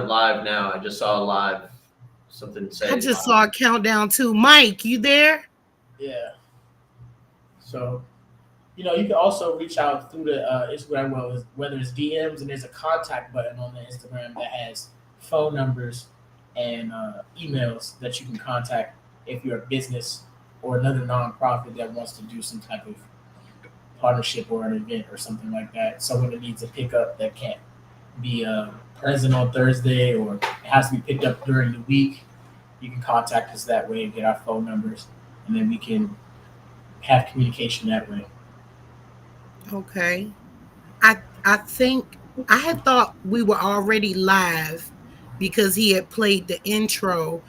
live now. I just saw a live something say. I just saw a countdown too. Mike, you there? Yeah. So, you can also reach out through the Instagram, whether it's DMs, and there's a contact button on the Instagram that has phone numbers and emails that you can contact if you're a business or another nonprofit that wants to do some type of partnership or an event or something like that. Someone that needs a pickup that can't be present on Thursday, or it has to be picked up during the week. You can contact us that way and get our phone numbers, and then we can have communication that way. Okay. I think I had thought we were already live because he had played the intro,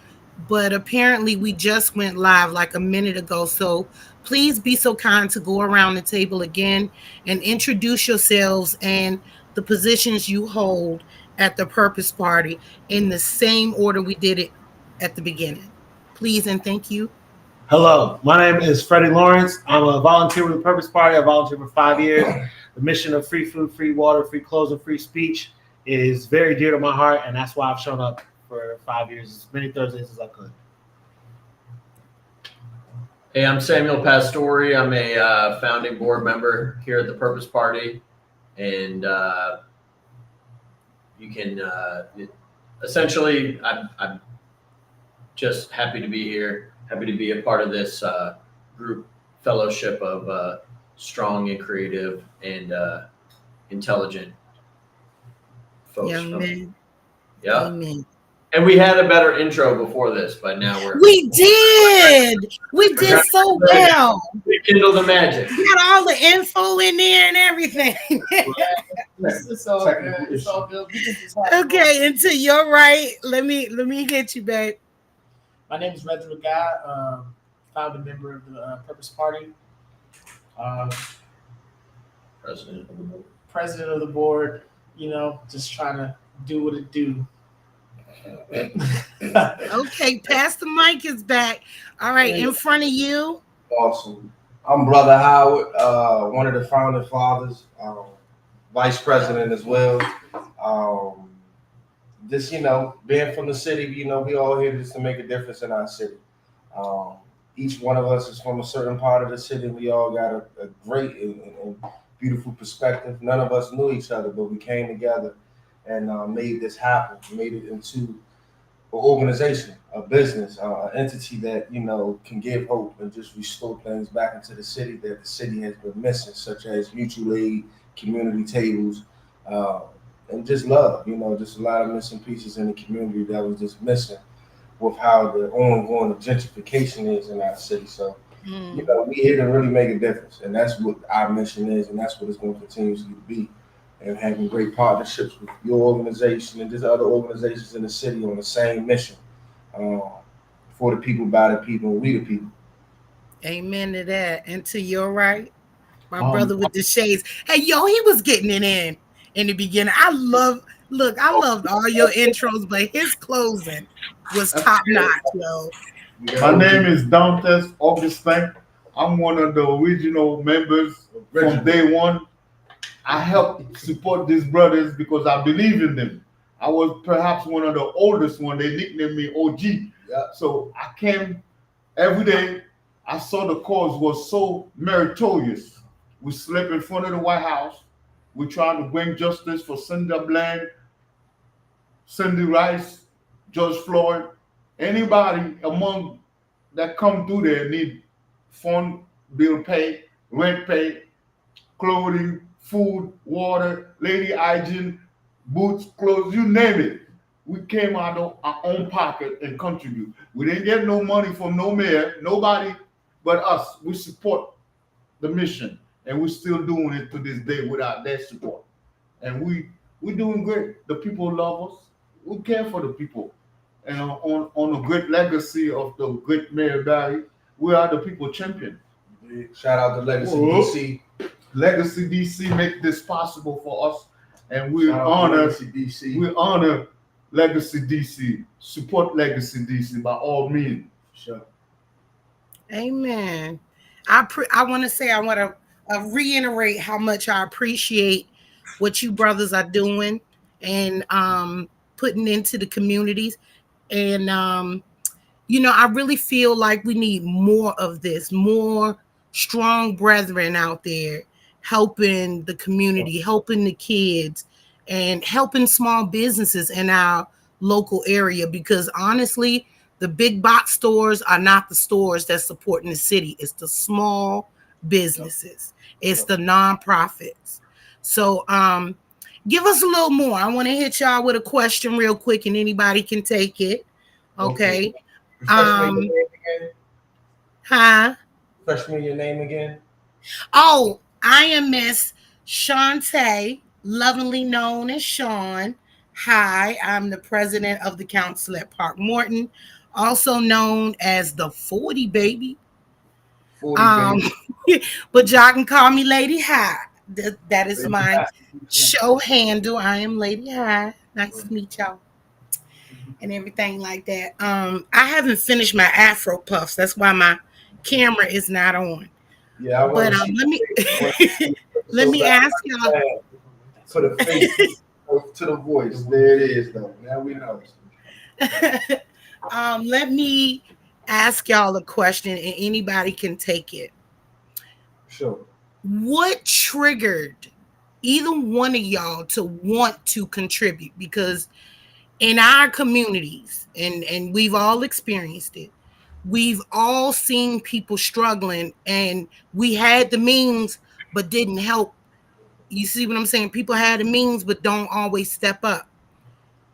but apparently we just went live like a minute ago. So please be so kind to go around the table again and introduce yourselves and the positions you hold at the Purpose Party in the same order we did it at the beginning. Please and thank you. Hello, my name is Freddie Lawrence. I'm a volunteer with the Purpose Party. I volunteered for 5 years. The mission of free food, free water, free clothes, and free speech is very dear to my heart, and that's why I've shown up for 5 years, as many Thursdays as I could. Hey, I'm Samuel Pastore. I'm a founding board member here at the Purpose Party, and you can essentially, I'm just happy to be here. Happy to be a part of this group fellowship of strong and creative and intelligent folks. Amen. Yeah. Amen. And we had a better intro before this, but now we did so well. We kindled the magic. We got all the info in there and everything. It's all good. It's all good. Okay, and to your right, let me hit you, babe. My name is Reginald Guy, founding member of the Purpose Party, president of the board. Just trying to do what it do. Okay, Pastor Mike is back. All right, in front of you. Awesome. I'm Brother Howard, one of the founding fathers, vice president as well. Just, being from the city, we all here just to make a difference in our city. Each one of us is from a certain part of the city. We all got a great and beautiful perspective. None of us knew each other, but we came together and made this happen, made it into an organization, a business, an entity that, can give hope and just restore things back into the city that the city has been missing, such as mutual aid, community tables, and just love, just a lot of missing pieces in the community that was just missing with how the ongoing gentrification is in our city. So, we here to really make a difference. And that's what our mission is, and that's what it's going to continuously be. And having great partnerships with your organization and just other organizations in the city on the same mission. For the people, by the people, and we the people. Amen to that. And to your right, my brother with the shades. Hey, yo, he was getting it in the beginning. I loved all your intros, but his closing was top notch, yo. My name is Dantes Augustin. I'm one of the original members from day one. I helped support these brothers because I believe in them. I was perhaps one of the oldest one. They nicknamed me OG. Yeah. So I came every day. I saw the cause was so meritorious. We slept in front of the White House. We tried to bring justice for Cinder Bland, Cindy Rice, George Floyd. Anybody among that come through there need phone bill pay, rent pay, clothing, food, water, lady hygiene, boots, clothes, you name it. We came out of our own pocket and contribute. We didn't get no money from no mayor, nobody but us. We support the mission, and we're still doing it to this day without their support. And we're doing great. The people love us. We care for the people. And on a great legacy of the great Mayor Barry, we are the people champion. Shout out to Legacy DC. Legacy DC make this possible for us, and we honor Legacy DC. Support Legacy DC by all means. Sure. Amen. I want to reiterate how much I appreciate what you brothers are doing, and putting into the communities. And, I really feel like we need more of this, more strong brethren out there helping the community, helping the kids, and helping small businesses in our local area. Because honestly, the big box stores are not the stores that's supporting the city. It's the small businesses. It's the nonprofits. So give us a little more. I want to hit y'all with a question real quick, and anybody can take it. Okay. Refresh me your name again. Huh? Refresh me your name again. Oh, I am Miss Shantae, lovingly known as Sean. Hi, I'm the president of the council at Park Morton, also known as the 40 baby. 40 baby. But y'all can call me Lady Hi. That is my show handle. I am Lady Hi. Nice to meet y'all. And everything like that. I haven't finished my Afro puffs. That's why my camera is not on. Yeah, But let me ask y'all. For the face to the voice. There it is, though. Now we know. Let me ask y'all a question, and anybody can take it. Sure. What triggered either one of y'all to want to contribute? Because in our communities, and we've all experienced it, we've all seen people struggling, and we had the means but didn't help. You see what I'm saying? People had the means but don't always step up.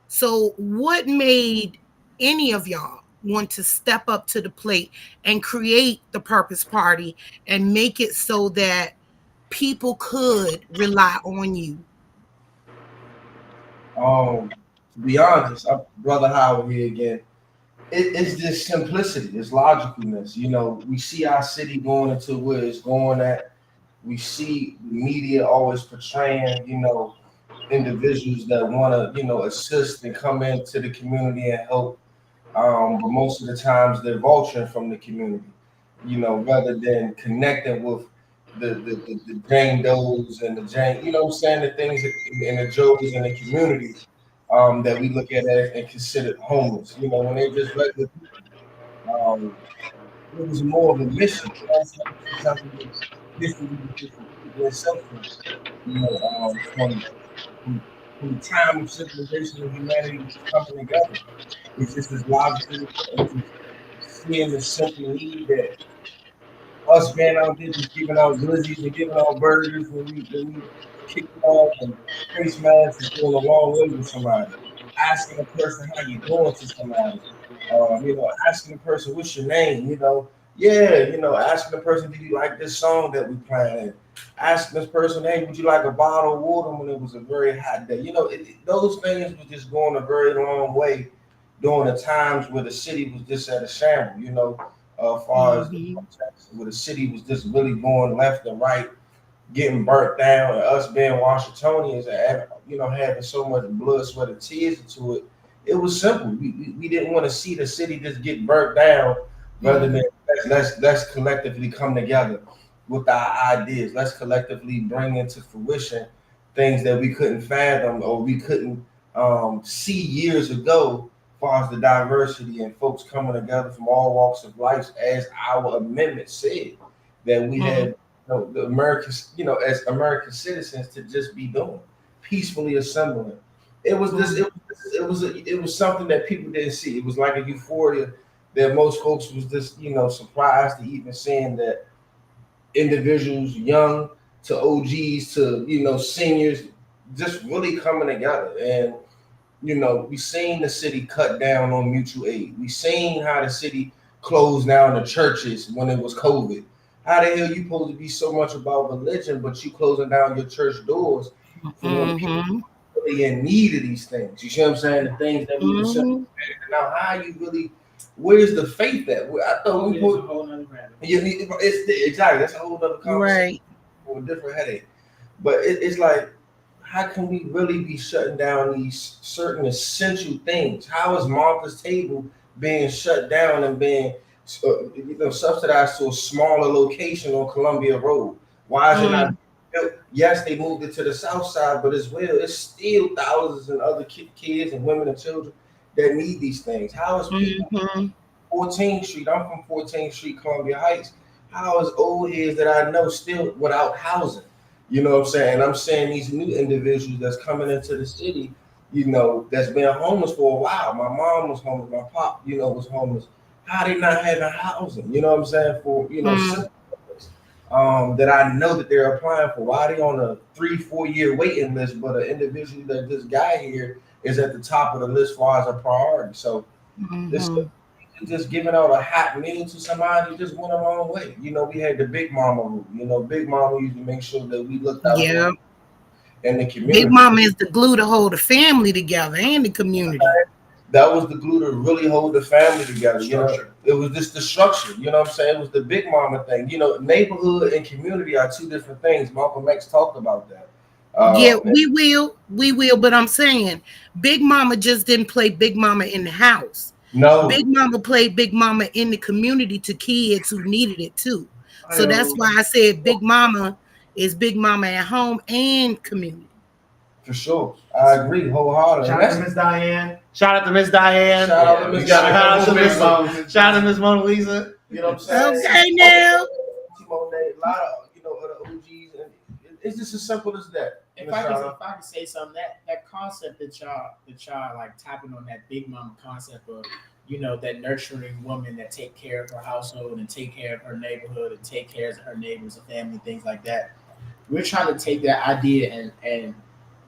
So what made any of y'all want to step up to the plate and create the Purpose Party and make it so that people could rely on you? To be honest, Brother Howard here again. It's just simplicity, it's logicalness. We see our city going into where it's going at. We see the media always portraying, individuals that want to, assist and come into the community and help. But most of the times they're vulturing from the community, rather than connecting with the Jane Does and the Jane, the things and the Joes in the community that we look at as and considered homeless. When they just regular people. It was more of a mission. Something from the time of civilization and humanity was coming together. It's just as logical and seeing the simple need that us being out there just giving out glizzies and giving out burgers when we kick off and face masks is going a long way with somebody. Asking a person how you doing to somebody. Asking a person what's your name, asking the person, did you like this song that we playing? Asking this person, hey, would you like a bottle of water when it was a very hot day? Those things was just going a very long way during the times where the city was just at a shamble, as far as where the city was just really going left and right, getting burnt down, and us being Washingtonians and having so much blood, sweat, and tears into it. It was simple. We didn't want to see the city just get burnt down, rather than let's collectively come together with our ideas. Let's collectively bring into fruition things that we couldn't fathom or we couldn't see years ago, as far as the diversity and folks coming together from all walks of life, as our amendment said, that we had the Americans, as American citizens, to just be doing, peacefully assembling. It was something that people didn't see. It was like a euphoria that most folks was just, surprised to even seeing that individuals, young to OGs to, seniors, just really coming together. And, we seen the city cut down on mutual aid. We seen how the city closed down the churches when it was COVID. How the hell you supposed to be so much about religion, but you closing down your church doors for people really in need of these things? You see what I'm saying? The things that we were saying. Now, how you really, where's the faith at? I thought we put a whole nother exactly. That's a whole other conversation, right? A different headache. But it's like, how can we really be shutting down these certain essential things? How is Martha's Table being shut down and being subsidized to a smaller location on Columbia Road? Why is it not Yes, they moved it to the south side, but as well, it's still thousands and other kids and women and children that need these things. How is people Mhm. 14th Street? I'm from 14th Street, Columbia Heights. How is old heads that I know still without housing? You know what I'm saying? I'm saying these new individuals that's coming into the city, you know, that's been homeless for a while. My mom was homeless, my pop, you know, was homeless. How they not having housing? You know what I'm saying? For simple things, that I know that they're applying for. Why are they on a 3-4 year waiting list, but an individual that this guy here is at the top of the list as far as a priority? So this Mhm. just giving out a hot meal to somebody just went a long way. You know, we had the Big Mama rule. You know, Big Mama used to make sure that we looked out Yeah. for in the Big community. Mama is the glue to hold the family together and the community. That was the glue to really hold the family together. You know, Structure. it was just the structure. You know what I'm saying? It was the Big Mama thing. You know, neighborhood and community are two different things. Malcolm X talked about that. Yeah, we will, but I'm saying Big Mama just didn't play Big Mama in the house. No, Big Mama played Big Mama in the community to kids who needed it too. So that's why I said Big Mama is Big Mama at home and community. for sure. I agree wholeheartedly. Shout out to Miss Diane. Shout out to Miss Diane. Shout out to We Miss got a Shout out couple to big Miss moms. Shout out to Miss Mona Lisa. You know what I'm saying? Okay, now. Timon, a lot of other OGs, and it's just as simple as that. If I can say something, that concept that y'all like tapping on, that Big Mama concept of, that nurturing woman that take care of her household and take care of her neighborhood and take care of her neighbors and family, things like that. We're trying to take that idea and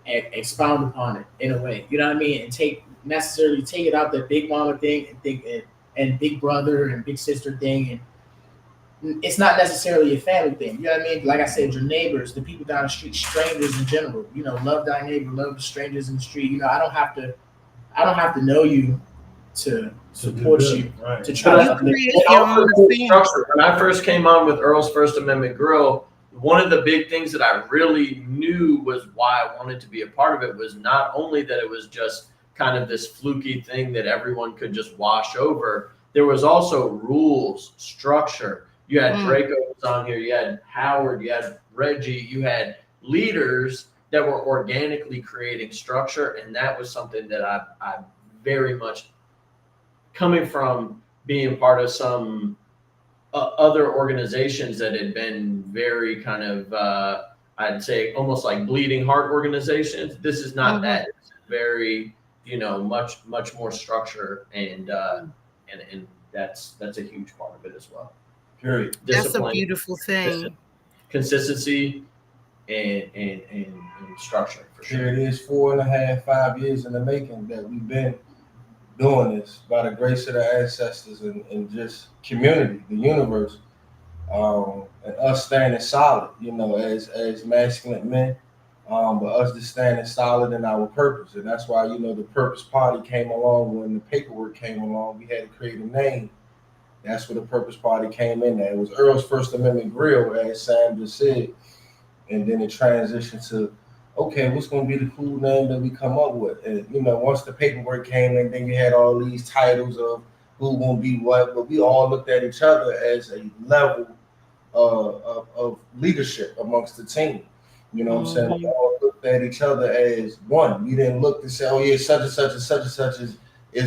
expound upon it in a way, you know what I mean, and take it out the Big Mama thing and Big Brother and Big Sister thing, and it's not necessarily a family thing. You know what I mean? Like I said, your neighbors, the people down the street, strangers in general. Love thy neighbor, love the strangers in the street. I don't have to know you to support you, Right. to try You to create And your also own cool family. structure. When I first came on with Earl's First Amendment Grill, one of the big things that I really knew was why I wanted to be a part of it was not only that it was just kind of this fluky thing that everyone could just wash over. There was also rules, structure. You had Draco was on here, you had Howard, you had Reggie, you had leaders that were organically creating structure, and that was something that I very much, coming from being part of some other organizations that had been very kind of, I'd say almost like bleeding heart organizations. This is not that. It's very, much more structure, and that's a huge part of it as well. Period. That's a Discipline, beautiful thing. consistency, and structure for Here sure. it is, 4.5, 5 years in the making that we've been doing this by the grace of the ancestors and just community, the universe, and us standing solid, as masculine men, but us just standing solid in our purpose. And that's why, the Purpose Party came along. When the paperwork came along, we had to create a name. That's where the Purpose Party came in there. It was Earl's First Amendment Grill, as Sam just said. And then it transitioned to, okay, what's going to be the cool name that we come up with? And, once the paperwork came in, then you had all these titles of who won't be what, but we all looked at each other as a level of leadership amongst the team. You know what I'm saying? We all looked at each other as one. We didn't look to say, oh yeah, such and such and such and such is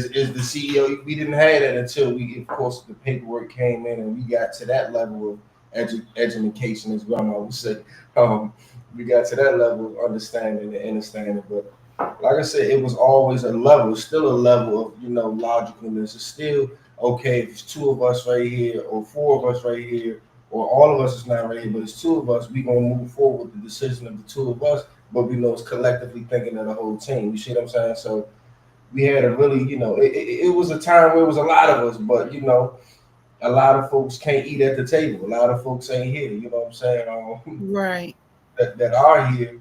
the CEO. We didn't have that until of course, the paperwork came in and we got to that level of education, as grandma would say. We got to that level of understanding and understanding. But like I said, it was always a level, still a level of, logicalness. It's still okay if it's 2 of us right here or 4 of us right here, or all of us is not right here, but it's 2 of us. We're going to move forward with the decision of the 2 of us, but we know it's collectively thinking of the whole team. You see what I'm saying? So we had a really, it was a time where it was a lot of us, but, a lot of folks can't eat at the table. A lot of folks ain't here, you know what I'm saying? Right. That are here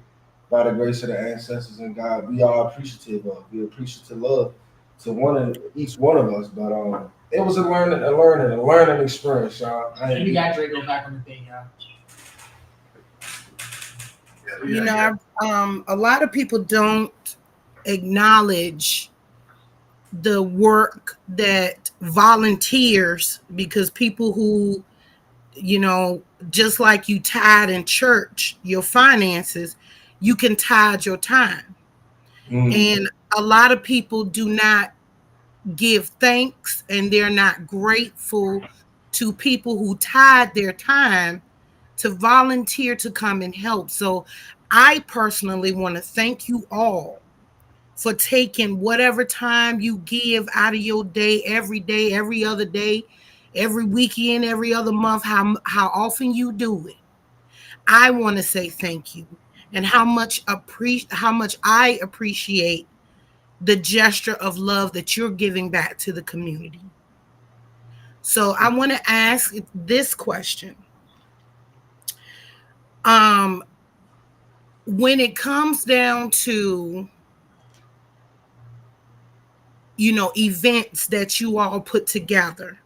by the grace of the ancestors and God, we are appreciative of. We're appreciative of to each one of us. But it was a learning experience, y'all. And we got Draco back on the thing, y'all. A lot of people don't acknowledge the work that volunteers, because people who just like you tithe in church, your finances, you can tithe your time. And a lot of people do not give thanks, and they're not grateful to people who tithe their time to volunteer to come and help. So I personally want to thank you all for taking whatever time you give out of your day, every other day, every weekend, every other month, how often you do it. I want to say thank you, and how much I appreciate the gesture of love that you're giving back to the community. So I want to ask this question. When it comes down to, events that you all put together,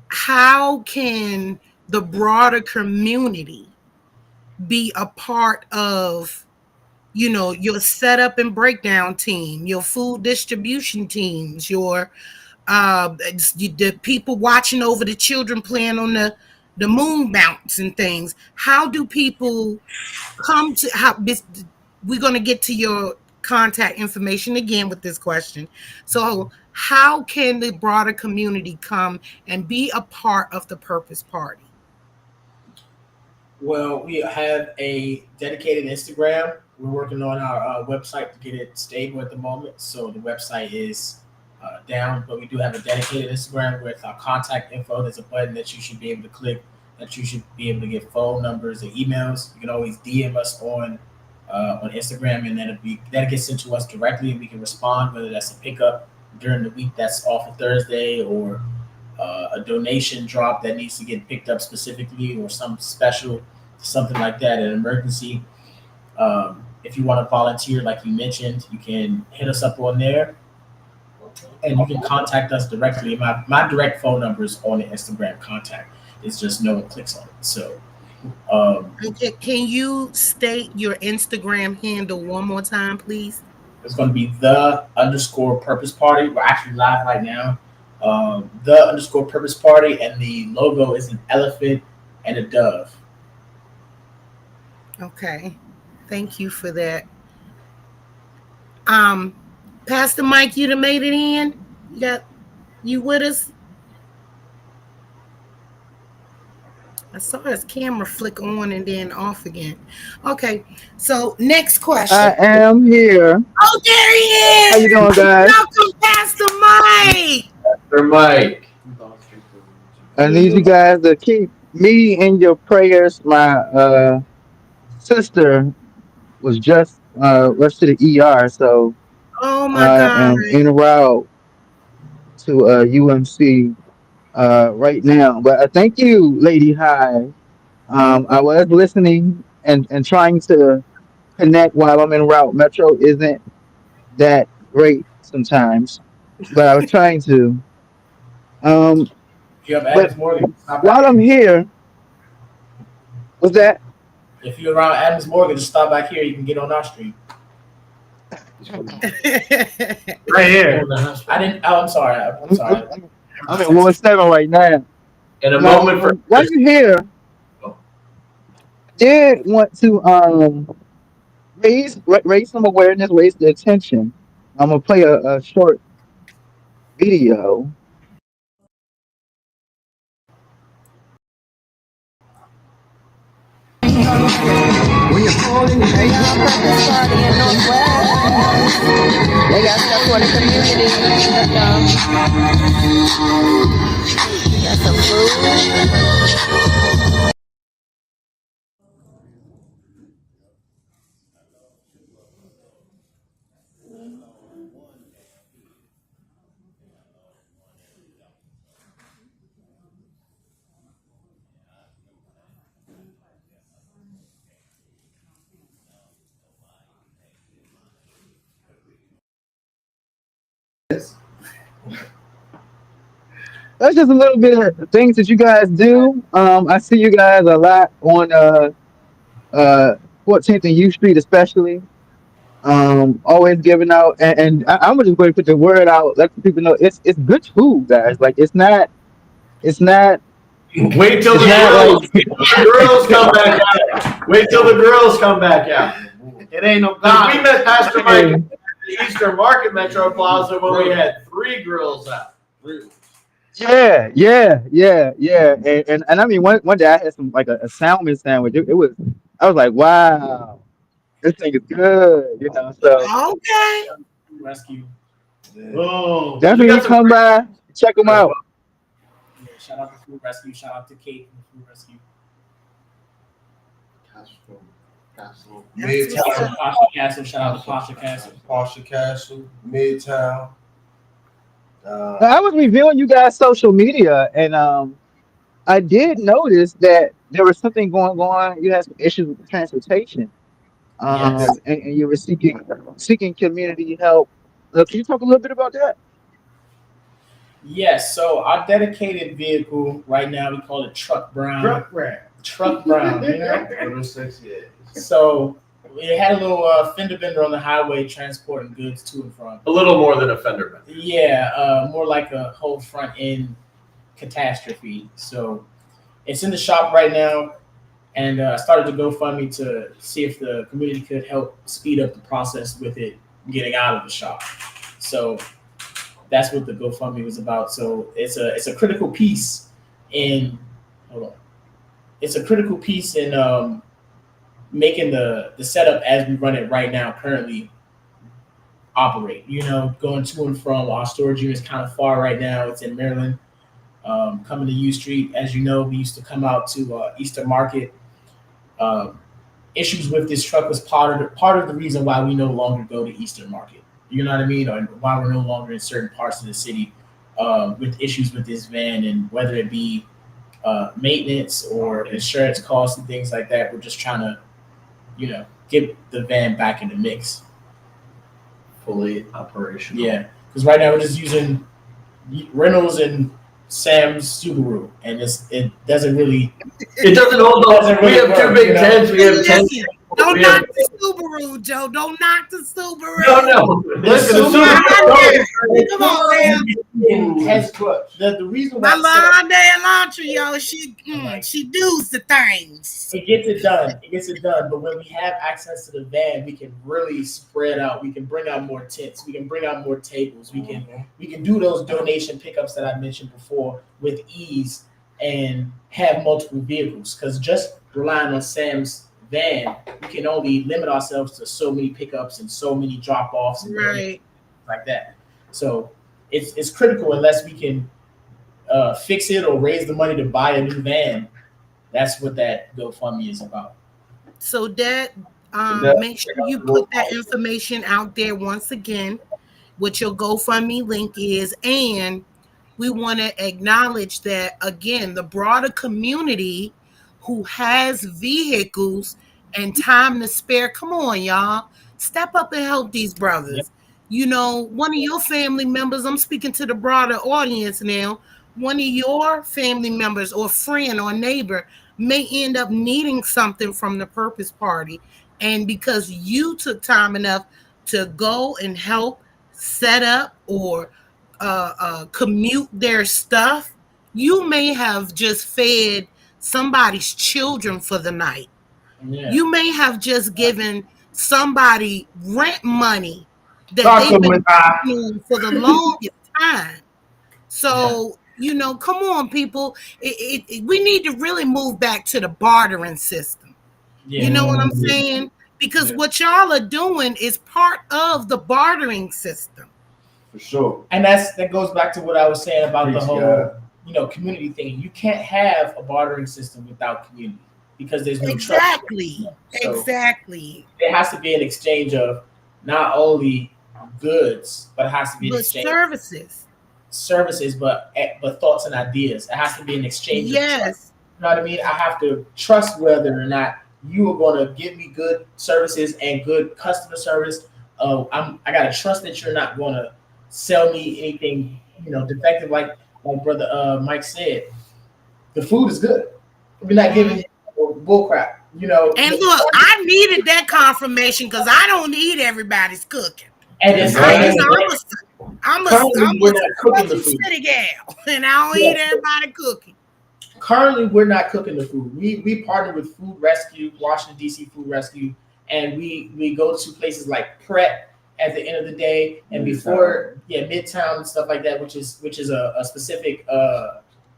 how can the broader community be a part of, your setup and breakdown team, your food distribution teams, your the people watching over the children playing on the moon bounce and things? How do people come to we're going to get to your contact information again with this question. So how can the broader community come and be a part of the Purpose Party? Well, we have a dedicated Instagram. We're working on our website to get it stable at the moment. So the website is down, but we do have a dedicated Instagram with our contact info. There's a button that you should be able to click, that you should be able to get phone numbers and emails. You can always DM us on Instagram, and that gets sent to us directly, and we can respond, whether that's a pickup during the week that's off a Thursday, or a donation drop that needs to get picked up specifically, or some special, something like that, an emergency. If you want to volunteer, like you mentioned, you can hit us up on there, and you can contact us directly. My direct phone number is on the Instagram contact. It's just no one clicks on it. So can you state your Instagram handle one more time, please? it's going to be _Purpose Party. We're actually live right now. _Purpose Party, and the logo is an elephant and a dove. Okay, thank you for that. Pastor Mike, you done made it in? You with us? I saw his camera flick on and then off again. Okay, so next question. I am here. Oh, there he is! How you doing, guys? Welcome, Pastor Mike! Pastor Mike. I need you guys to keep me in your prayers. My sister was just rushed to the ER, so Oh my I God. am en route to UMC right now. But thank you, Lady High. I was listening and trying to connect while I'm en route. Metro isn't that great sometimes, but I was trying to. If you have But Adams Morgan, stop while back I'm here. here, was that? If you're around Adams Morgan, just stop back here. You can get on our stream. Right here. I didn't. Oh, I'm sorry. I'm sorry. I'm at 1-7 right now. In a Now, moment for while you're here, did want to raise some awareness, raise the attention. I'm gonna play a short video. Purpose Party in Northwest. They got stuff for the community. Got some food. That's just a little bit of the things that you guys do. I see you guys a lot on 14th and U Street, especially. Always giving out, and I'm just going to put the word out, let the people know it's good food, guys. Like it's not Wait till the girls come back out. Wait till the girls come back out. It ain't no We God. met Pastor Mike at the Eastern Market Metro Plaza when we had 3 girls out. Yeah. And I mean, one day I had some like a salmon sandwich. It was, I was like, wow, this thing is good, you know. So Okay. Rescue. Oh, definitely come by, check them out. Yeah, shout out to Food Rescue. Shout out to Kate from Food Rescue. Midtown, Pasha Castle. Shout out to Pasha Castle. Pasha Castle, Midtown. I was reviewing you guys' social media, and I did notice that there was something going on. You had some issues with transportation, Yes. and you were seeking community help. Can you talk a little bit about that? Yes. So our dedicated vehicle right now, we call it Truck Brown. Truck Brown. You know. So it had a little fender bender on the highway transporting goods to and from. A little more than a fender bender. Yeah, more like a whole front end catastrophe. So it's in the shop right now, and I started to GoFundMe to see if the community could help speed up the process with it getting out of the shop. So that's what the GoFundMe was about. So it's a critical piece in It's a critical piece in making the setup as we run it right now currently operate. You know, going to and from our storage unit is kind of far right now. It's in Maryland. Coming to U Street, as you know, we used to come out to Eastern Market. Issues with this truck was part of the reason why we no longer go to Eastern Market. You know what I mean? Or why we're no longer in certain parts of the city with issues with this van, and whether it be maintenance or insurance costs and things like that. We're just trying to, you know, get the van back in the mix. Fully operational. Yeah, because right now we're just using Reynolds and Sam's Subaru, and it doesn't really. It doesn't hold Doesn't on. We really have 2 work, big you know? tents. We have 10. Listen, don't We have- knock the Subaru, Joe. Don't knock the Subaru. No. Listen, the Hyundai. Come on, man. It has the reason why My Hyundai Elantra, yo, she does the things. it gets it done. It gets it done. But when we have access to the van, we can really spread out. We can bring out more tents. We can bring out more tables. We can do those donation pickups that I mentioned before with ease and have multiple vehicles. Because just relying on Sam's van, we can only limit ourselves to so many pickups and so many drop-offs and Right. like that. So it's critical unless we can fix it or raise the money to buy a new van. That's what that GoFundMe is about. So that make sure you put that information out there once again, what your GoFundMe link is, and we want to acknowledge that again, the broader community who has vehicles and time to spare. Come on, y'all, step up and help these brothers. Yep. You know, one of your family members, I'm speaking to the broader audience now, one of your family members or friend or neighbor may end up needing something from the Purpose Party. And because you took time enough to go and help set up or commute their stuff, you may have just fed somebody's children for the night. Yeah. You may have just given somebody rent money that they've been doing for the longest time. So, you know, come on, people. We need to really move back to the bartering system. Yeah. You know what I'm saying? Because what y'all are doing is part of the bartering system. for sure. And that goes back to what I was saying about the Preach, whole, God. community thing. You can't have a bartering system without community because there's no Exactly. trust. So Exactly. there has to be an exchange of not only goods, but it has to be an But exchange services. but thoughts and ideas. It has to be an exchange. Of trust. Yes. You know what I mean? I have to trust whether or not you are going to give me good services and good customer service. I got to trust that you're not going to sell me anything, defective. Like brother Mike said, the food is good. We're not giving bull crap. And look, I needed that confirmation because I don't need everybody's cooking. And it's I'm a Currently, we're not cooking the Southern food. city gal, and I don't eat everybody cooking. Currently, we're not cooking the food. We partner with Food Rescue, Washington D.C. Food Rescue, and we go to places like Pret at the end of the day, and before Midtown and stuff like that, which is a specific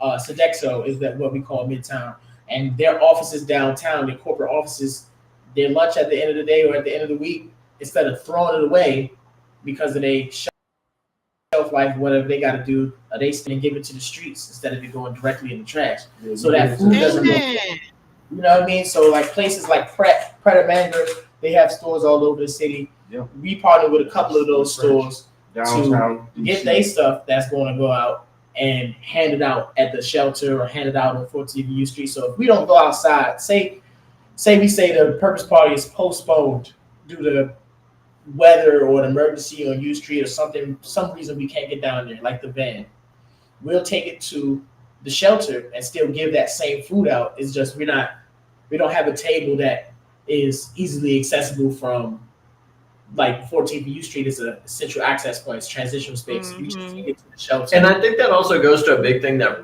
Sodexo is that what we call Midtown, and their offices downtown, their corporate offices, their lunch at the end of the day or at the end of the week, instead of throwing it away because of their shelf life, whatever they got to do, they stand and give it to the streets instead of it going directly in the trash. So that food doesn't go. Amen. You know what I mean? So like places like Pret and Manger, they have stores all over the city. Yep. We partner with a couple of those stores Downtown. to get their stuff that's going to go out and hand it out at the shelter or hand it out on 14th U Street. So if we don't go outside, say the purpose party is postponed due to weather or an emergency on U Street or some reason we can't get down there, like the van, we'll take it to the shelter and still give that same food out. It's just we don't have a table that is easily accessible from like 14th U Street is a central access point, it's transitional space. You just take it to the shelter. And I think that also goes to a big thing that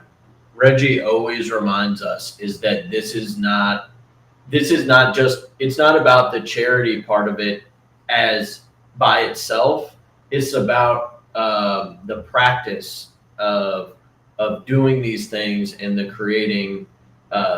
Reggie always reminds us is that this is not just, it's not about the charity part of it as by itself. It's about the practice of doing these things and the creating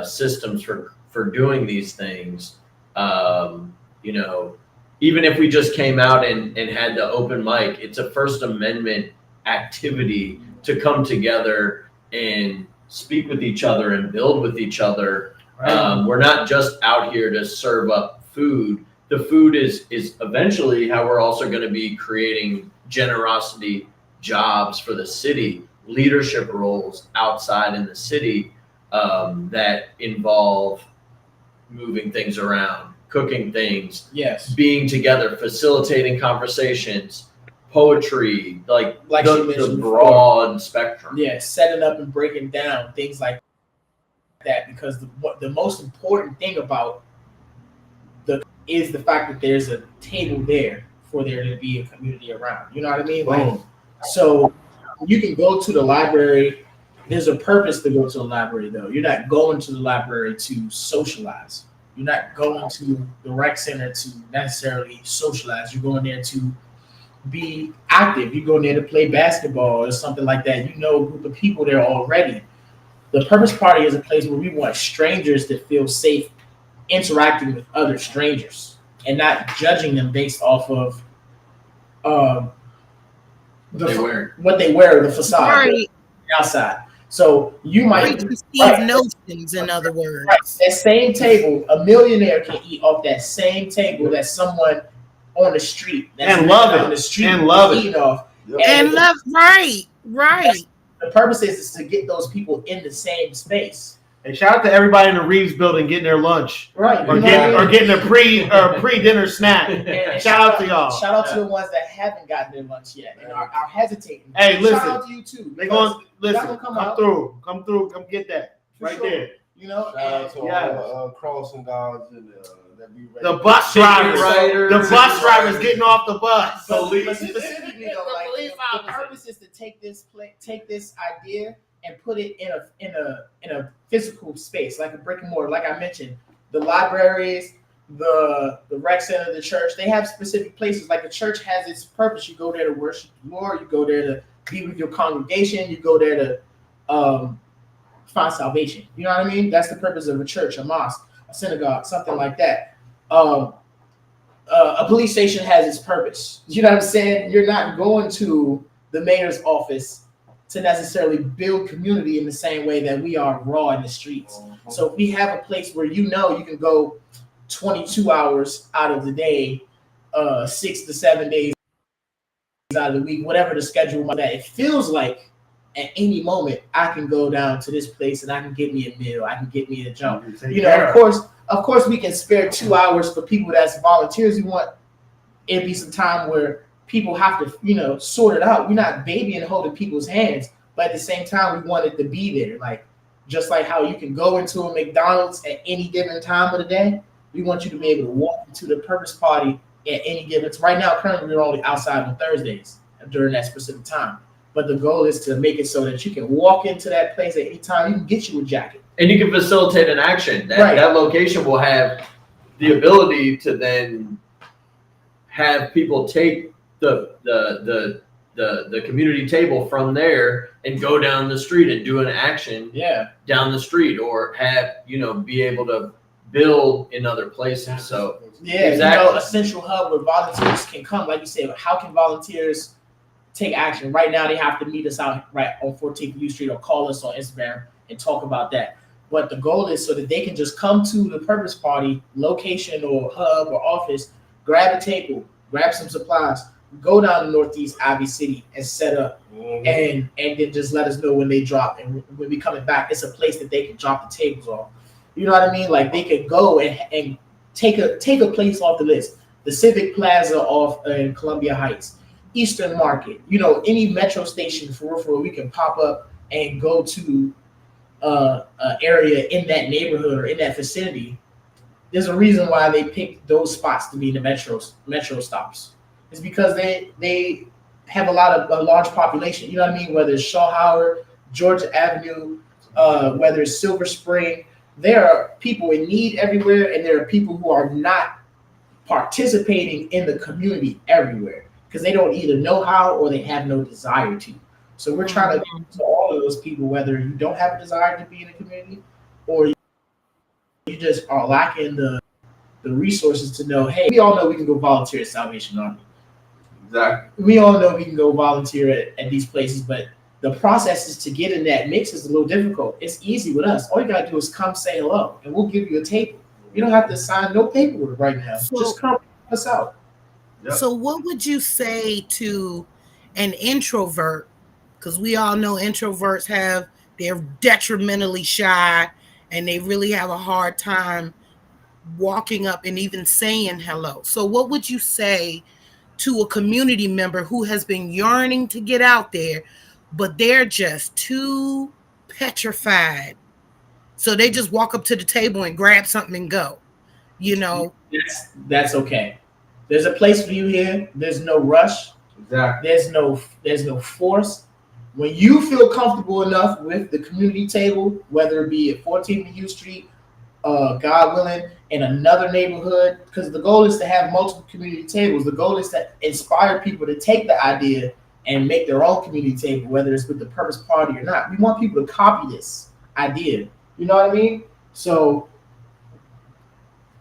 systems for doing these things. You know, even if we just came out and had the open mic, it's a First Amendment activity to come together and speak with each other and build with each other. We're not just out here to serve up food. The food is eventually how we're also going to be creating generosity jobs for the city, leadership roles outside in the city that involve moving things around, cooking things, yes, being together, facilitating conversations, poetry, like you the mentioned broad spectrum. yeah, setting up and breaking down things like that, because the most important thing about is the fact that there's a table there for there to be a community around. You know what I mean? Like, so you can go to the library. There's a purpose to go to the library, though. You're not going to the library to socialize. You're not going to the rec center to necessarily socialize. You're going there to be active. You're going there to play basketball or something like that. You know a group of people there already. The Purpose Party is a place where we want strangers to feel safe interacting with other strangers and not judging them based off of what they wear, the facade, Right. the outside. So you might preconceived notions, in other words. right, that same table, a millionaire can eat off that same table that someone on the street And love it. on the street And love it. eating off. And love, right. The purpose is to get those people in the same space. And shout out to everybody in the Reeves building getting their lunch Right. or you know what I mean? getting a pre-dinner snack. And Shout out to y'all. Shout out to the ones that haven't gotten their lunch yet and are hesitating. Hey, listen. Shout out to you too. They going listen. Y'all Come come out. through, come get that For right sure. there. You know, Shout out to Yeah. all crossing guards and that be ready. The bus drivers, the bus drivers getting off the bus. but specifically though, like the purpose is to take this idea and put it in a physical space, like a brick and mortar. Like I mentioned, the libraries, the rec center, the church, they have specific places. Like a church has its purpose. You go there to worship the Lord. You go there to be with your congregation. You go there to find salvation. You know what I mean? That's the purpose of a church, a mosque, a synagogue, something like that. A police station has its purpose. You know what I'm saying? You're not going to the mayor's office to necessarily build community in the same way that we are raw in the streets. So if we have a place where you can go 22 hours out of the day, 6 to 7 days out of the week, whatever the schedule might be, it feels like at any moment I can go down to this place and I can get me a meal, I can get me a jump. You know, of course we can spare 2 hours for people that's volunteers. You want it be some time where people have to, sort it out. We're not babying and holding people's hands, but at the same time, we want it to be there. Like, just like how you can go into a McDonald's at any given time of the day, we want you to be able to walk into the Purpose Party at any given time. Right now, currently, we're only outside on Thursdays during that specific time. But the goal is to make it so that you can walk into that place at any time. You can get you a jacket. And you can facilitate an action. That Right. that location will have the ability to then have people take the community table from there and go down the street and do an action Yeah. down the street, or have, be able to build in other places. So Yeah, Exactly. a central hub where volunteers can come. Like you said, how can volunteers take action? Right now, they have to meet us out right on 14th U Street or call us on Instagram and talk about that. But the goal is so that they can just come to the Purpose Party location or hub or office, grab a table, grab some supplies, go down to Northeast Ivy City and set up, and then just let us know when they drop. And when we coming back, it's a place that they can drop the tables off. You know what I mean? Like they could go and take a place off the list. The Civic Plaza off in Columbia Heights, Eastern Market. Any metro station for real, we can pop up and go to an area in that neighborhood or in that vicinity. There's a reason why they picked those spots to be the metro stops. It's because they have a large population. You know what I mean? Whether it's Shaw Howard, Georgia Avenue, whether it's Silver Spring, there are people in need everywhere, and there are people who are not participating in the community everywhere because they don't either know how or they have no desire to. So we're trying to get to all of those people, whether you don't have a desire to be in the community or you just are lacking the resources to know, hey, we all know we can go volunteer at Salvation Army. Exactly. We all know we can go volunteer at these places, but the process is to get in that mix is a little difficult. It's easy with us. All you gotta do is come say hello, and we'll give you a table. You don't have to sign no paperwork right now. Just come help us out. Yep. So what would you say to an introvert? Because we all know introverts they're detrimentally shy and they really have a hard time walking up and even saying hello. So what would you say to a community member who has been yearning to get out there, but they're just too petrified? So they just walk up to the table and grab something and go, That's okay. There's a place for you here. There's no rush. Exactly. There's no force. When you feel comfortable enough with the community table, whether it be at 14th U Street, God willing, in another neighborhood, because the goal is to have multiple community tables. The goal is to inspire people to take the idea and make their own community table, whether it's with the Purpose Party or not. We want people to copy this idea. You know what I mean? So,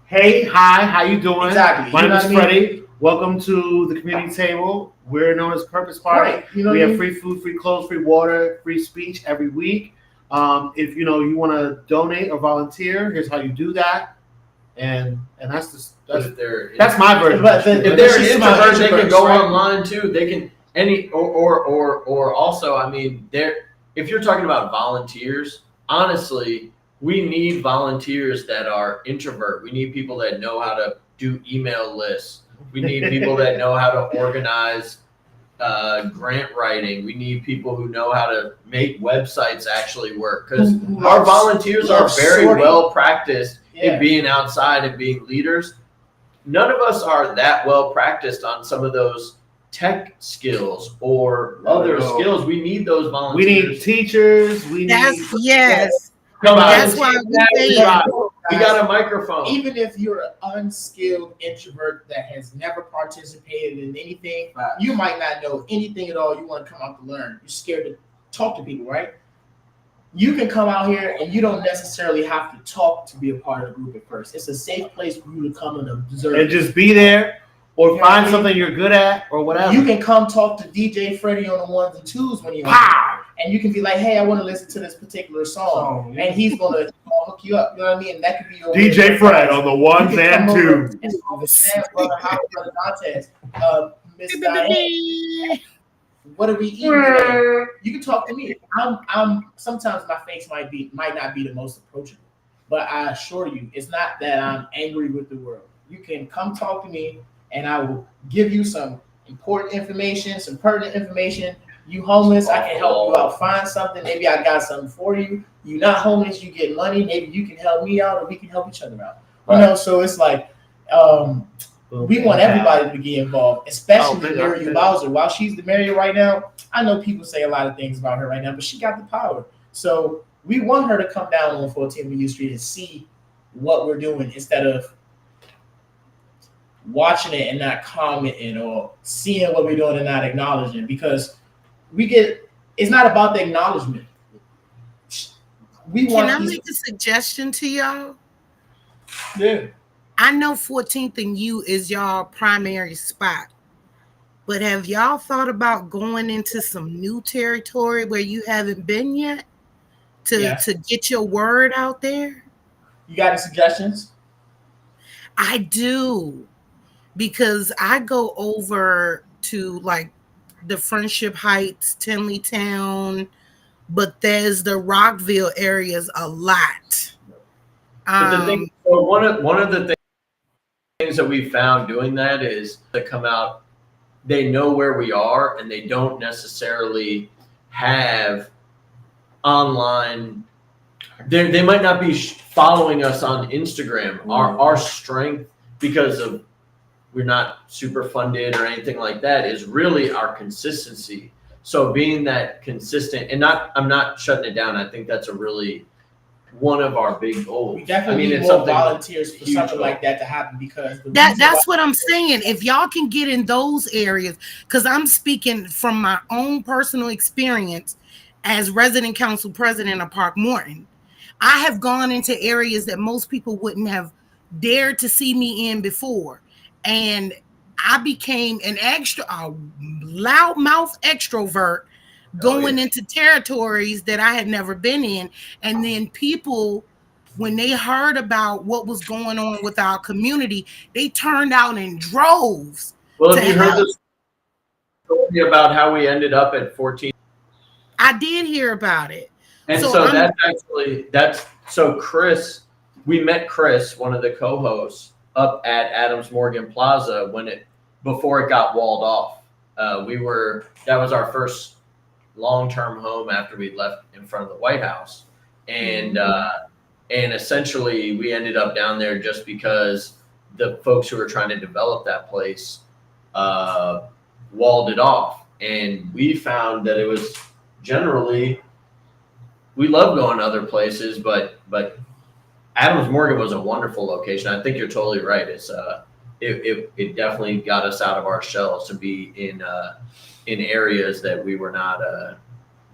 Hey, hi, how you doing? Exactly. My You name know is what I mean? Freddie. Welcome to the community table. We're known as Purpose Party. right, you know We what I have mean? free food, free clothes, free water, free speech every week. If you want to donate or volunteer, here's how you do that. And that's that's my version. But if they're an She's about introvert, they can introverts, go right? online too. They can or also, I mean, if you're talking about volunteers, honestly, we need volunteers that are introvert. We need people that know how to do email lists. We need people that know how to organize grant writing. We need people who know how to make websites actually work, because Who our loves- volunteers are loves very sorting. well practiced Yeah. in being outside and being leaders. None of us are that well practiced on some of those tech skills or other No. skills. We need those We volunteers. need teachers. We need. Yes. Come on. That's why we say We got a microphone. Even if you're an unskilled introvert that has never participated in anything, you might not know anything at all. You want to come out to learn. You're scared to talk to people, right? You can come out here and you don't necessarily have to talk to be a part of the group at first. It's a safe place for you to come and observe. And just be there, or You know what I find mean? something you're good at, or whatever. You can come talk to DJ Freddie on the ones and twos when you're Pow! and you can be like, hey, I want to listen to this particular song. And he's gonna hook you up. You know what I mean? And that could be your DJ Fred on the ones You can and come over twos. and talk with Sam, Brother Howard, Brother Dantes, Miss Diane. What are we eating today? You can talk to me. I'm sometimes my face might not be the most approachable, but I assure you, it's not that I'm angry with the world. You can come talk to me and I will give you some important information, some pertinent information. You homeless, I can help you out find something. Maybe I got something for you. You not homeless, you get money. Maybe you can help me out or we can help each other out. You know, so it's like But We want everybody to get involved, especially Oh, Muriel Bowser. While she's the mayor right now, I know people say a lot of things about her right now, but she got the power. So we want her to come down on 14th U Street and see what we're doing instead of watching it and not commenting, or seeing what we're doing and not acknowledging, because it's not about the acknowledgement. Can I make a suggestion to y'all? Yeah. I know 14th and U is y'all primary spot, but have y'all thought about going into some new territory where you haven't been yet to get your word out there? You got any suggestions? I do, because I go over to like the Friendship Heights, Tinleytown, Bethesda, Rockville areas a lot. But the thing, so one of the things that we found doing that is to come out, they know where we are and they don't necessarily have online. They might not be following us on Instagram. Our strength, because of we're not super funded or anything like that, is really our consistency. So being that consistent, and I'm not shutting it down. I think that's a really one of our big goals. We definitely need it's more something volunteers for huge something goal. like that to happen, because that's what I'm saying. If y'all can get in those areas, because I'm speaking from my own personal experience as resident council president of Park Morton. I have gone into areas that most people wouldn't have dared to see me in before. And I became a loudmouth extrovert going into territories that I had never been in. And then people, when they heard about what was going on with our community, they turned out in droves. Well, have you heard the story about how we ended up at 14? I did hear about it. And so Chris, we met Chris, one of the co-hosts, up at Adams Morgan Plaza before it got walled off. That was our first long-term home after we left in front of the White House. And essentially we ended up down there just because the folks who were trying to develop that place walled it off. And we found that it was generally, we love going to other places, but Adams Morgan was a wonderful location. I think you're totally right. It definitely got us out of our shells to be in areas that we were not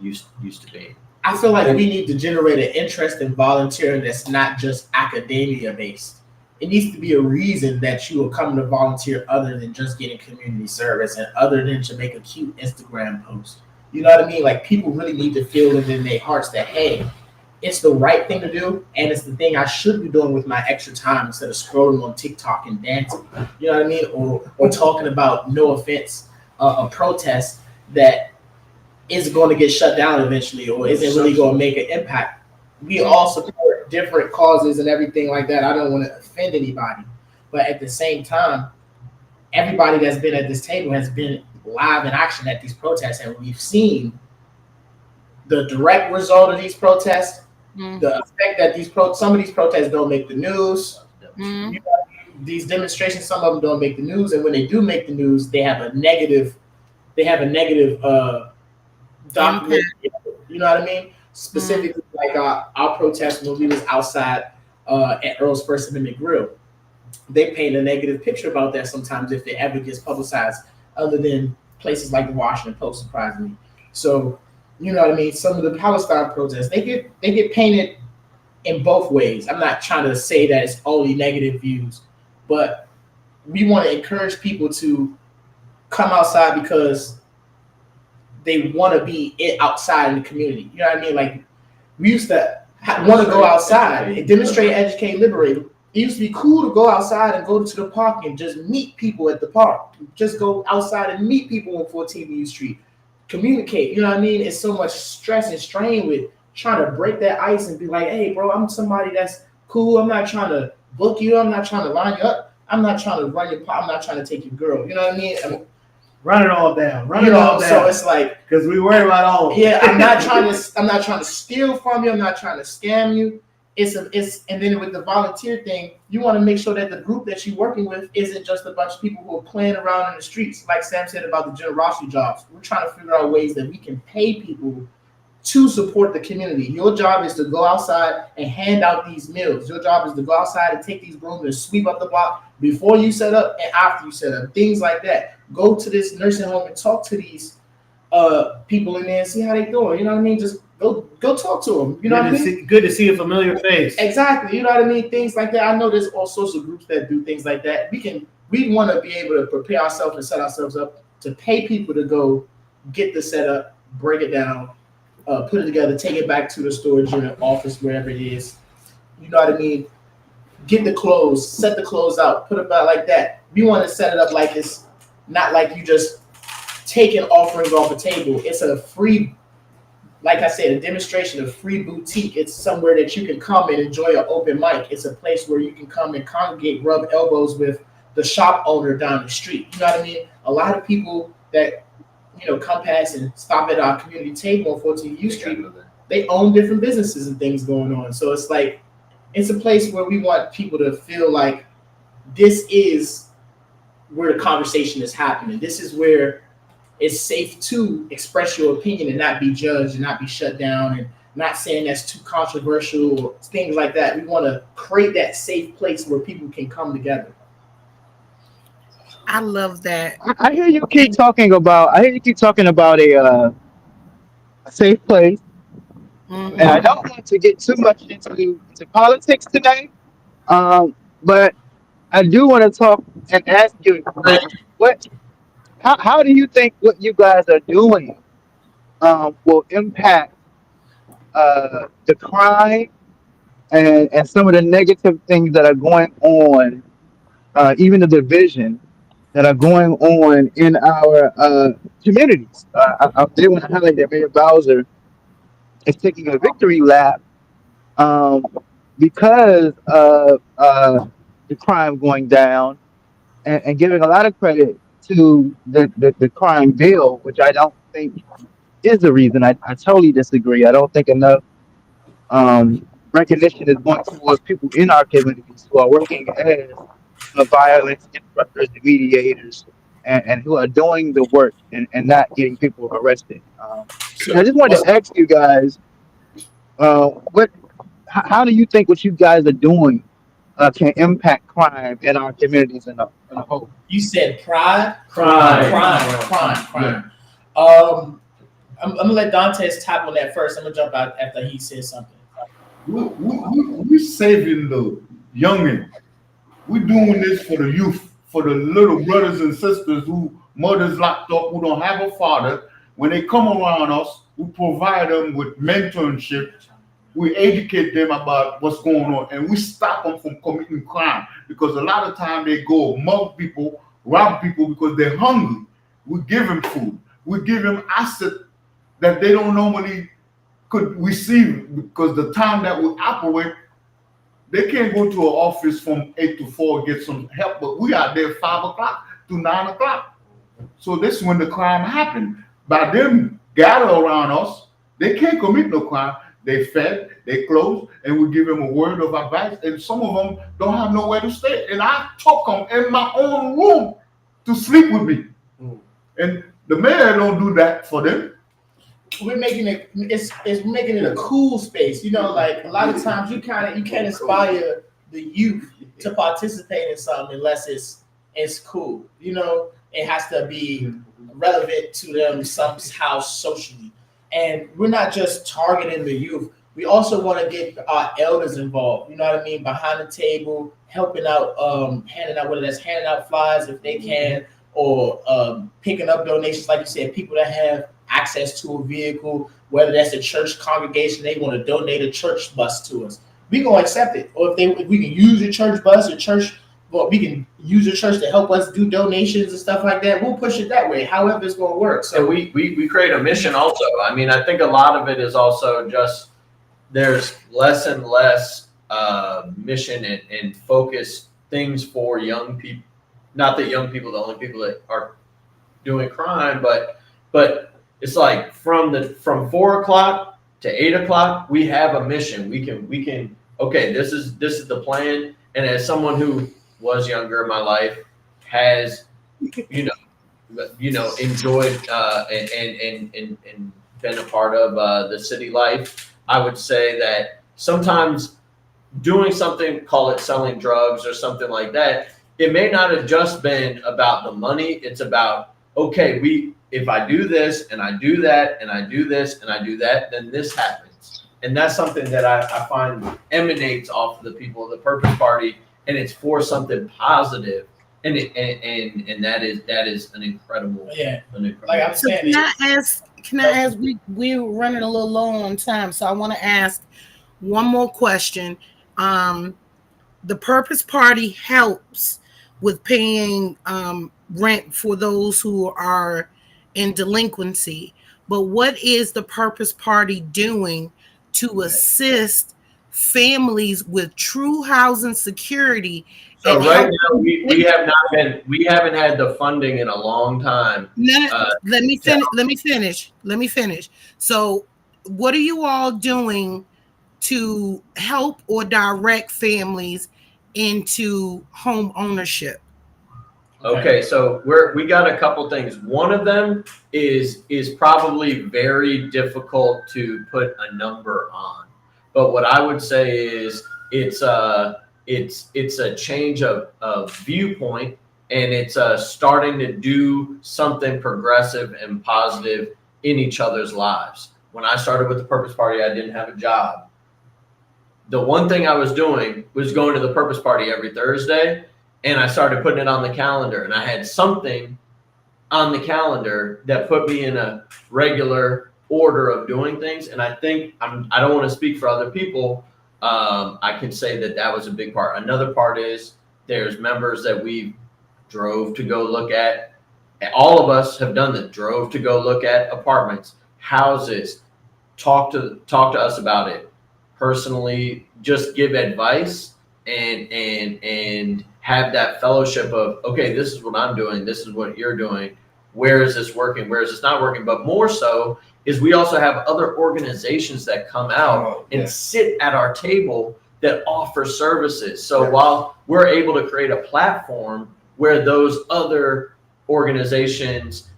used to being. I feel like we need to generate an interest in volunteering that's not just academia based. It needs to be a reason that you will come to volunteer other than just getting community service and other than to make a cute Instagram post. You know what I mean? Like, people really need to feel it in their hearts that, hey, it's the right thing to do, and it's the thing I should be doing with my extra time instead of scrolling on TikTok and dancing. You know what I mean? Or talking about, no offense, a protest that is going to get shut down eventually or isn't really going to make an impact. We all support different causes and everything like that. I don't want to offend anybody, but at the same time, everybody that's been at this table has been live in action at these protests, and we've seen the direct result of these protests, the effect that some of these protests don't make the news. You know, these demonstrations, some of them don't make the news, and when they do make the news, they have a negative document. You know what I mean? Specifically, like our protest when we was outside at Earl's First Amendment Grill, they paint a negative picture about that sometimes if it ever gets publicized, other than places like the Washington Post, surprisingly. So, you know what I mean? Some of the Palestine protests, they get painted in both ways. I'm not trying to say that it's only negative views, but we want to encourage people to come outside because they want to be outside in the community. You know what I mean? Like, we used to want to go outside and demonstrate, educate, liberate. It used to be cool to go outside and go to the park and just meet people at the park. Just go outside and meet people on 14th U Street. Communicate. You know what I mean? It's so much stress and strain with trying to break that ice and be like, hey, bro, I'm somebody that's cool. I'm not trying to book you. I'm not trying to line you up. I'm not trying to run your I'm not trying to take your girl. You know what I mean? Run it all down. Run it all down. So it's like, because we worry about all of it. yeah, I'm not trying to steal from you. I'm not trying to scam you. and then with the volunteer thing, you want to make sure that the group that you're working with isn't just a bunch of people who are playing around in the streets. Like Sam said about the generosity jobs, we're trying to figure out ways that we can pay people to support the community. Your job is to go outside and hand out these meals. Your job is to go outside and take these brooms and sweep up the block before you set up and after you set up. Things like that. Go to this nursing home and talk to these people in there and see how they doing. You know what I mean? Just go talk to them. You know what I mean? Good to see a familiar face. Exactly. You know what I mean? Things like that. I know there's all sorts of groups that do things like that. We want to be able to prepare ourselves and set ourselves up to pay people to go get the setup, break it down, put it together, take it back to the storage unit, office, wherever it is. You know what I mean? Get the clothes, set the clothes out, put it back like that. We want to set it up like it's not like you just taking offerings off a table. It's a free, like I said, a demonstration of free boutique. It's somewhere that you can come and enjoy an open mic. It's a place where you can come and congregate, rub elbows with the shop owner down the street. You know what I mean? A lot of people that come past and stop at our community table on 14th U Street, they own different businesses and things going on. So it's like, it's a place where we want people to feel like this is where the conversation is happening. This is where it's safe to express your opinion and not be judged and not be shut down and not saying that's too controversial or things like that. We want to create that safe place where people can come together. I love that. I hear you keep talking about. A safe place, and I don't want to get too much into politics today. But I do want to talk and ask you how do you think what you guys are doing will impact the crime and some of the negative things that are going on, even the division that are going on in our communities. I did want to highlight that Mayor Bowser is taking a victory lap because of the crime going down and giving a lot of credit to the crime bill, which I don't think is the reason. I totally disagree. I don't think enough recognition is going towards people in our communities who are working as violence instructors and mediators and who are doing the work and not getting people arrested. I just wanted to ask you guys, how do you think what you guys are doing can impact crime in our communities in a whole? You said pride? Crime. I'm gonna let Dantes tap on that first. I'm gonna jump out after he says something. We saving the youngin. We're doing this for the youth, for the little brothers and sisters who mothers locked up, who don't have a father. When they come around us, we provide them with mentorship. We educate them about what's going on, and we stop them from committing crime, because a lot of time they go mug people, rob people because they're hungry. We give them food. We give them assets that they don't normally could receive, because the time that we operate, they can't go to an office from 8 to 4 get some help, but we are there 5 o'clock to 9 o'clock. So this is when the crime happened. By them gather around us, they can't commit no crime. They fed, they clothed, and we give them a word of advice. And some of them don't have nowhere to stay. And I took them in my own room to sleep with me. And the mayor don't do that for them. We're making it's making it a cool space. Like a lot of times you can't inspire the youth to participate in something unless it's cool. It has to be relevant to them somehow socially. And we're not just targeting the youth. We also want to get our elders involved. You know what I mean? Behind the table, helping out, handing out, whether that's handing out flyers if they can, or picking up donations, like you said, people that have access to a vehicle, whether that's a church congregation, they want to donate a church bus to us. We gonna accept it. Or if we can use a church bus, we can use a church to help us do donations and stuff like that. We'll push it that way, however it's gonna work. So we create a mission also. I mean, I think a lot of it is also just there's less and less mission and focus things for young people. Not that young people are the only people that are doing crime, but it's like from 4 o'clock to 8 o'clock, we have a mission. We can okay, this is the plan. And as someone who was younger in my life, has enjoyed and been a part of the city life, I would say that sometimes doing something, call it selling drugs or something like that, it may not have just been about the money. It's about, okay, if I do this and I do that and I do this and I do that, then this happens. And that's something that I find emanates off of the people of the Purpose Party, and it's for something positive. And that is an incredible. Yeah. An incredible. Like I'm So saying, can I ask? We're running a little low on time, so I want to ask one more question. The Purpose Party helps with paying rent for those who are in delinquency, but what is the Purpose Party doing to assist families with true housing security? So and right help- now we haven't had the funding in a long time. Let me finish. So what are you all doing to help or direct families into home ownership? Okay, so we got a couple things. One of them is probably very difficult to put a number on, but what I would say is it's a change of viewpoint, and it's starting to do something progressive and positive in each other's lives. When I started with the Purpose Party, I didn't have a job. The one thing I was doing was going to the Purpose Party every Thursday, and I started putting it on the calendar, and I had something on the calendar that put me in a regular order of doing things. And I think I don't want to speak for other people. I can say that was a big part. Another part is there's members that we drove to go look at. All of us have done that. Drove to go look at apartments, houses, talk to us about it personally, just give advice and have that fellowship of, okay, this is what I'm doing, this is what you're doing, where is this working, where is this not working? But more so is we also have other organizations that come out and sit at our table that offer services. So while we're able to create a platform where those other organizations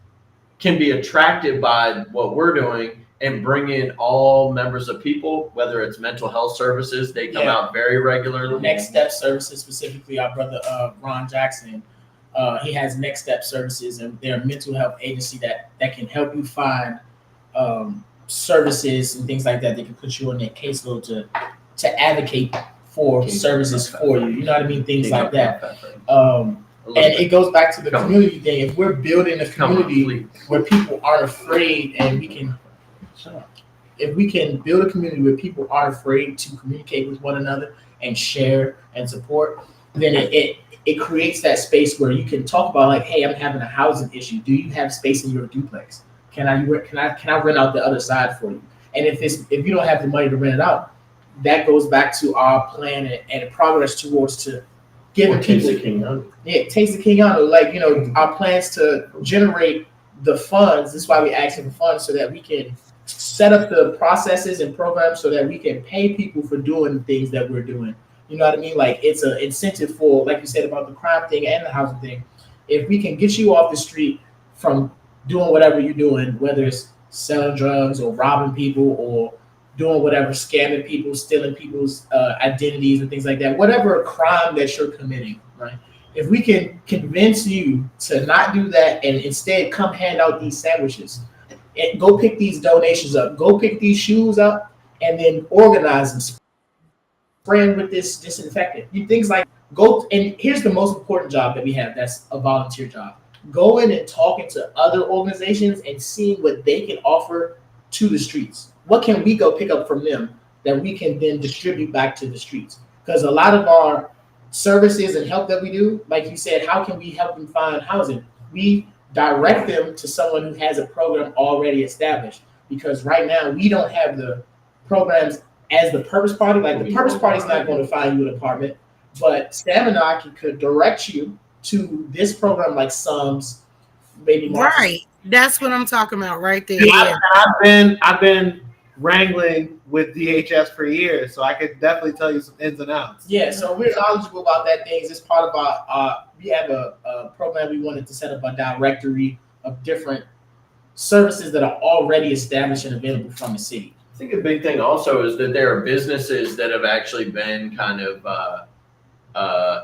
can be attracted by what we're doing and bring in all members of people, whether it's mental health services, they come out very regularly. Next Step Services, specifically our brother Ron Jackson, he has Next Step Services, and they're a mental health agency that can help you find services and things like that. They can put you on their caseload to advocate for services for you. You know what I mean? Things like that. And it goes back to the community thing. If we're building a community where people aren't afraid, and if we can build a community where people aren't afraid to communicate with one another and share and support, then it creates that space where you can talk about, like, hey, I'm having a housing issue. Do you have space in your duplex? Can I rent out the other side for you? And if you don't have the money to rent it out, that goes back to our plan and progress towards to giving people. Taste the King Honor. Like, our plans to generate the funds. This is why we ask for funds, so that we can set up the processes and programs so that we can pay people for doing things that we're doing. You know what I mean? Like, it's an incentive for, like you said about the crime thing and the housing thing. If we can get you off the street from doing whatever you're doing, whether it's selling drugs or robbing people or doing whatever, scamming people, stealing people's identities and things like that, whatever crime that you're committing, right? If we can convince you to not do that and instead come hand out these sandwiches and go pick these donations up, go pick these shoes up, and then organize them, spray them with this disinfectant. Things like go, and here's the most important job that we have, that's a volunteer job. Go in and talking to other organizations and seeing what they can offer to the streets. What can we go pick up from them that we can then distribute back to the streets? Because a lot of our services and help that we do, like you said, how can we help them find housing? We direct them to someone who has a program already established, because right now we don't have the programs as the Purpose Party. Like, the Purpose Party is not going to find you an apartment, but Staminaki could direct you to this program like SUMS, maybe more. Right. That's what I'm talking about right there. I've been wrangling with DHS for years, so I could definitely tell you some ins and outs. Yeah, so we're knowledgeable about that things. It's part of our we have a program we wanted to set up a directory of different services that are already established and available from the city. I think a big thing also is that there are businesses that have actually been kind of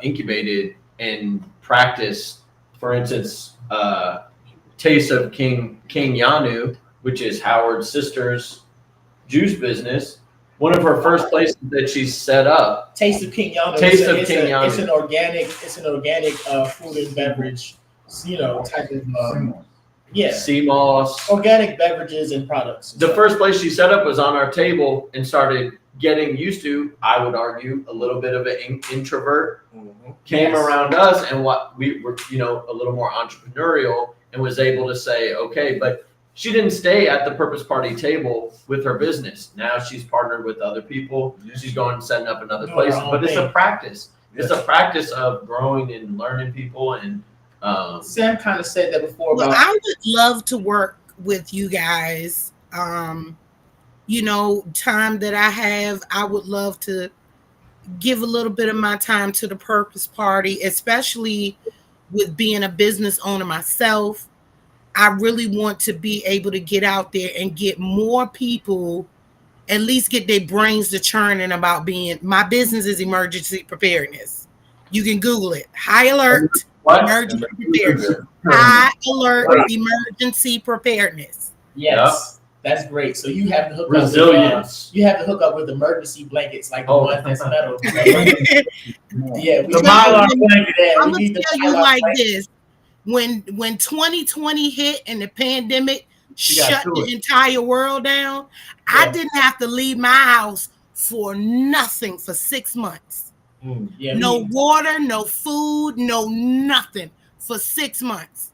incubated and practiced. For instance, Taste of King Yanu, which is Howard's sister's juice business. One of her first places that she set up. Taste of King Yanu. Yanu. It's an organic food and beverage, type of Sea moss. organic beverages and products. The first place she set up was on our table and started getting used to, I would argue, a little bit of an introvert. Came Yes. around us and what we were, a little more entrepreneurial and was able to say, okay, but she didn't stay at the Purpose Party table with her business. Now she's partnered with other people. She's going and setting up another Doing place, her own but it's a thing. practice. It's a practice of growing and learning people. And Sam kind of said that before Well, about I would love to work with you guys. Time that I have, I would love to give a little bit of my time to the Purpose Party, especially with being a business owner myself. I really want to be able to get out there and get more people, at least get their brains to churning about my business is emergency preparedness. You can Google it. High alert, emergency preparedness. High alert, emergency preparedness. yes, that's great. So you have to hook resilience. up. You have to hook up with emergency blankets like the Oh. ones that's metal. Yeah, we The Mylar blanket. I'm we need gonna the tell you Mylar like blanket. this: when 2020 hit and the pandemic got shut to the it. entire world down, I didn't have to leave my house for nothing for 6 months. Yeah, No water, no food, no nothing for 6 months.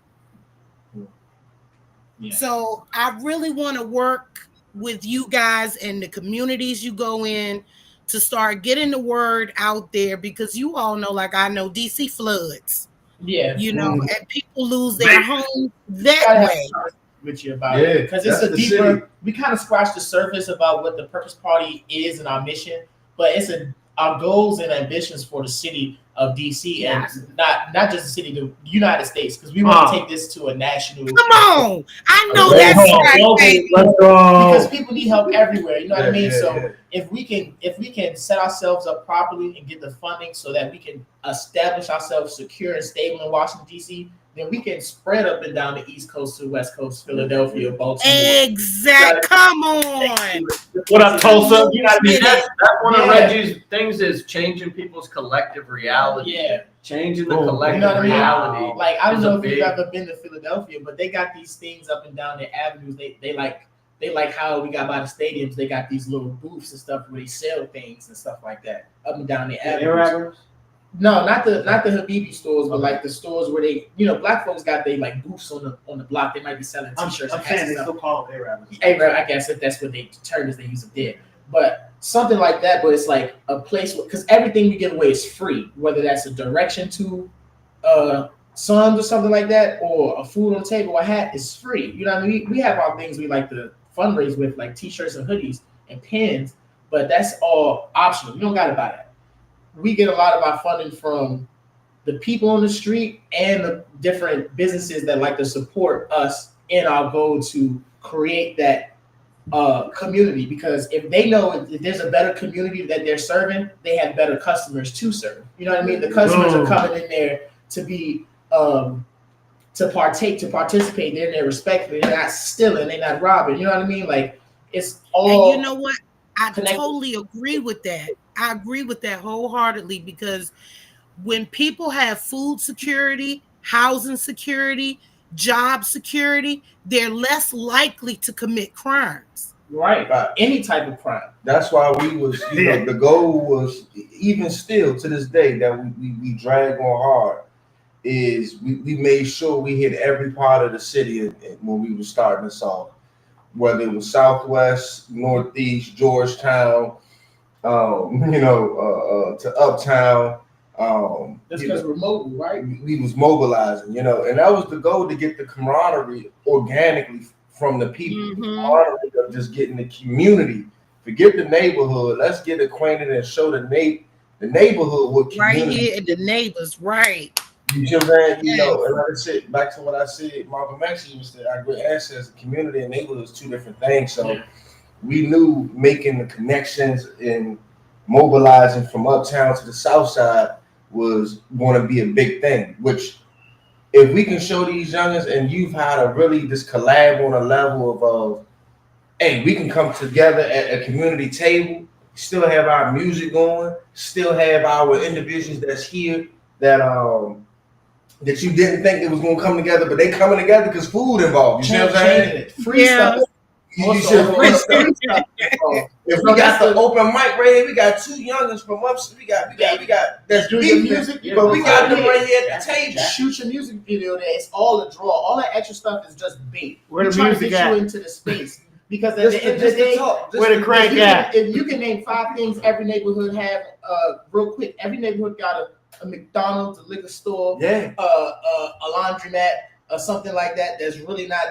Yeah. So I really want to work with you guys and the communities you go in to start getting the word out there, because you all know, like I know, DC floods, yeah. and people lose their homes that I have way. to talk with you about Yeah, it because it's that's a the deeper. city. We kind of scratched the surface about what the Purpose Party is and our mission, but it's our goals and ambitions for the city of DC and not just the city, the United States, because we want to take this to a national. Come on, I know Let's that's go, right, baby. Let's go. Because people need help everywhere, you know what I mean. Yeah, So yeah. if we can set ourselves up properly and get the funding so that we can establish ourselves secure and stable in Washington D.C., then we can spread up and down the East Coast to the West Coast, Philadelphia, Baltimore. Exact. Come on. What up, Tulsa? You gotta be That's one of Yeah. Reggie's things is changing people's collective reality. Yeah. Changing the Boom. collective You know what I mean? reality. Like, I don't It's know a if you've big- ever been to Philadelphia, but they got these things up and down their avenues. They like how we got by the stadiums. They got these little booths and stuff where they sell things and stuff like that up and down the avenues. No, not the Habibi stores, but like the stores where they, black folks got they like booths on the block. They might be selling I'm t-shirts. saying and hats they and stuff. still call them Arabs. Hey, bro, I guess that's what they terms they use it there. But something like that, but it's like a place because everything we give away is free, whether that's a direction to sons or something like that, or a food on the table, a hat is free. You know what I mean? We have our things we like to fundraise with, like t-shirts and hoodies and pins, but that's all optional. You don't gotta buy that. We get a lot of our funding from the people on the street and the different businesses that like to support us in our goal to create that community, because if they know if there's a better community that they're serving, they have better customers to serve. You know what I mean? The customers are coming in there to be to participate. They're there respectfully. They're not stealing. They're not robbing. You know what I mean? Like it's all. And you know what? I connected. totally agree with that. I agree with that wholeheartedly, because when people have food security, housing security, job security, they're less likely to commit crimes. Right. Any type of crime. That's why we was, the goal was, even still to this day, that we drag on hard, is we made sure we hit every part of the city when we were starting this off, whether it was Southwest, Northeast, Georgetown, to Uptown. That's because we're mobile, right? We was mobilizing, and that was the goal, to get the camaraderie organically from the people, Mhm. camaraderie that of just getting the community. Forget the neighborhood. Let's get acquainted and show the neighborhood what Right community. here and the neighbors, right? You see what I'm saying? You Yes. know, and like I said, back to what I said, Malcolm X used to say, our great ancestors, community and neighborhood is two different things. So Yeah. we knew making the connections and mobilizing from uptown to the south side was going to be a big thing, which if we can show these youngins and you've had a really just collab on a level of hey, we can come together at a community table, still have our music going, still have our individuals that's here that that you didn't think it was gonna come together, but they coming together because food involved. You see what I'm saying? Changing it. Free Yeah. stuff. You should free stuff. If we got the open mic right here, we got two youngins from upstairs. We got that's Do your beefing, music, but we got them right here at the table. Just shoot your music video there. It's all a draw. All that extra stuff is just bait. Where We're the trying to music get at? you into the space. Because at the end of the day, Where the crank at? if you can name 5 things every neighborhood have, real quick, every neighborhood got a McDonald's, a liquor store, Yeah. a laundromat, or something like that that's really not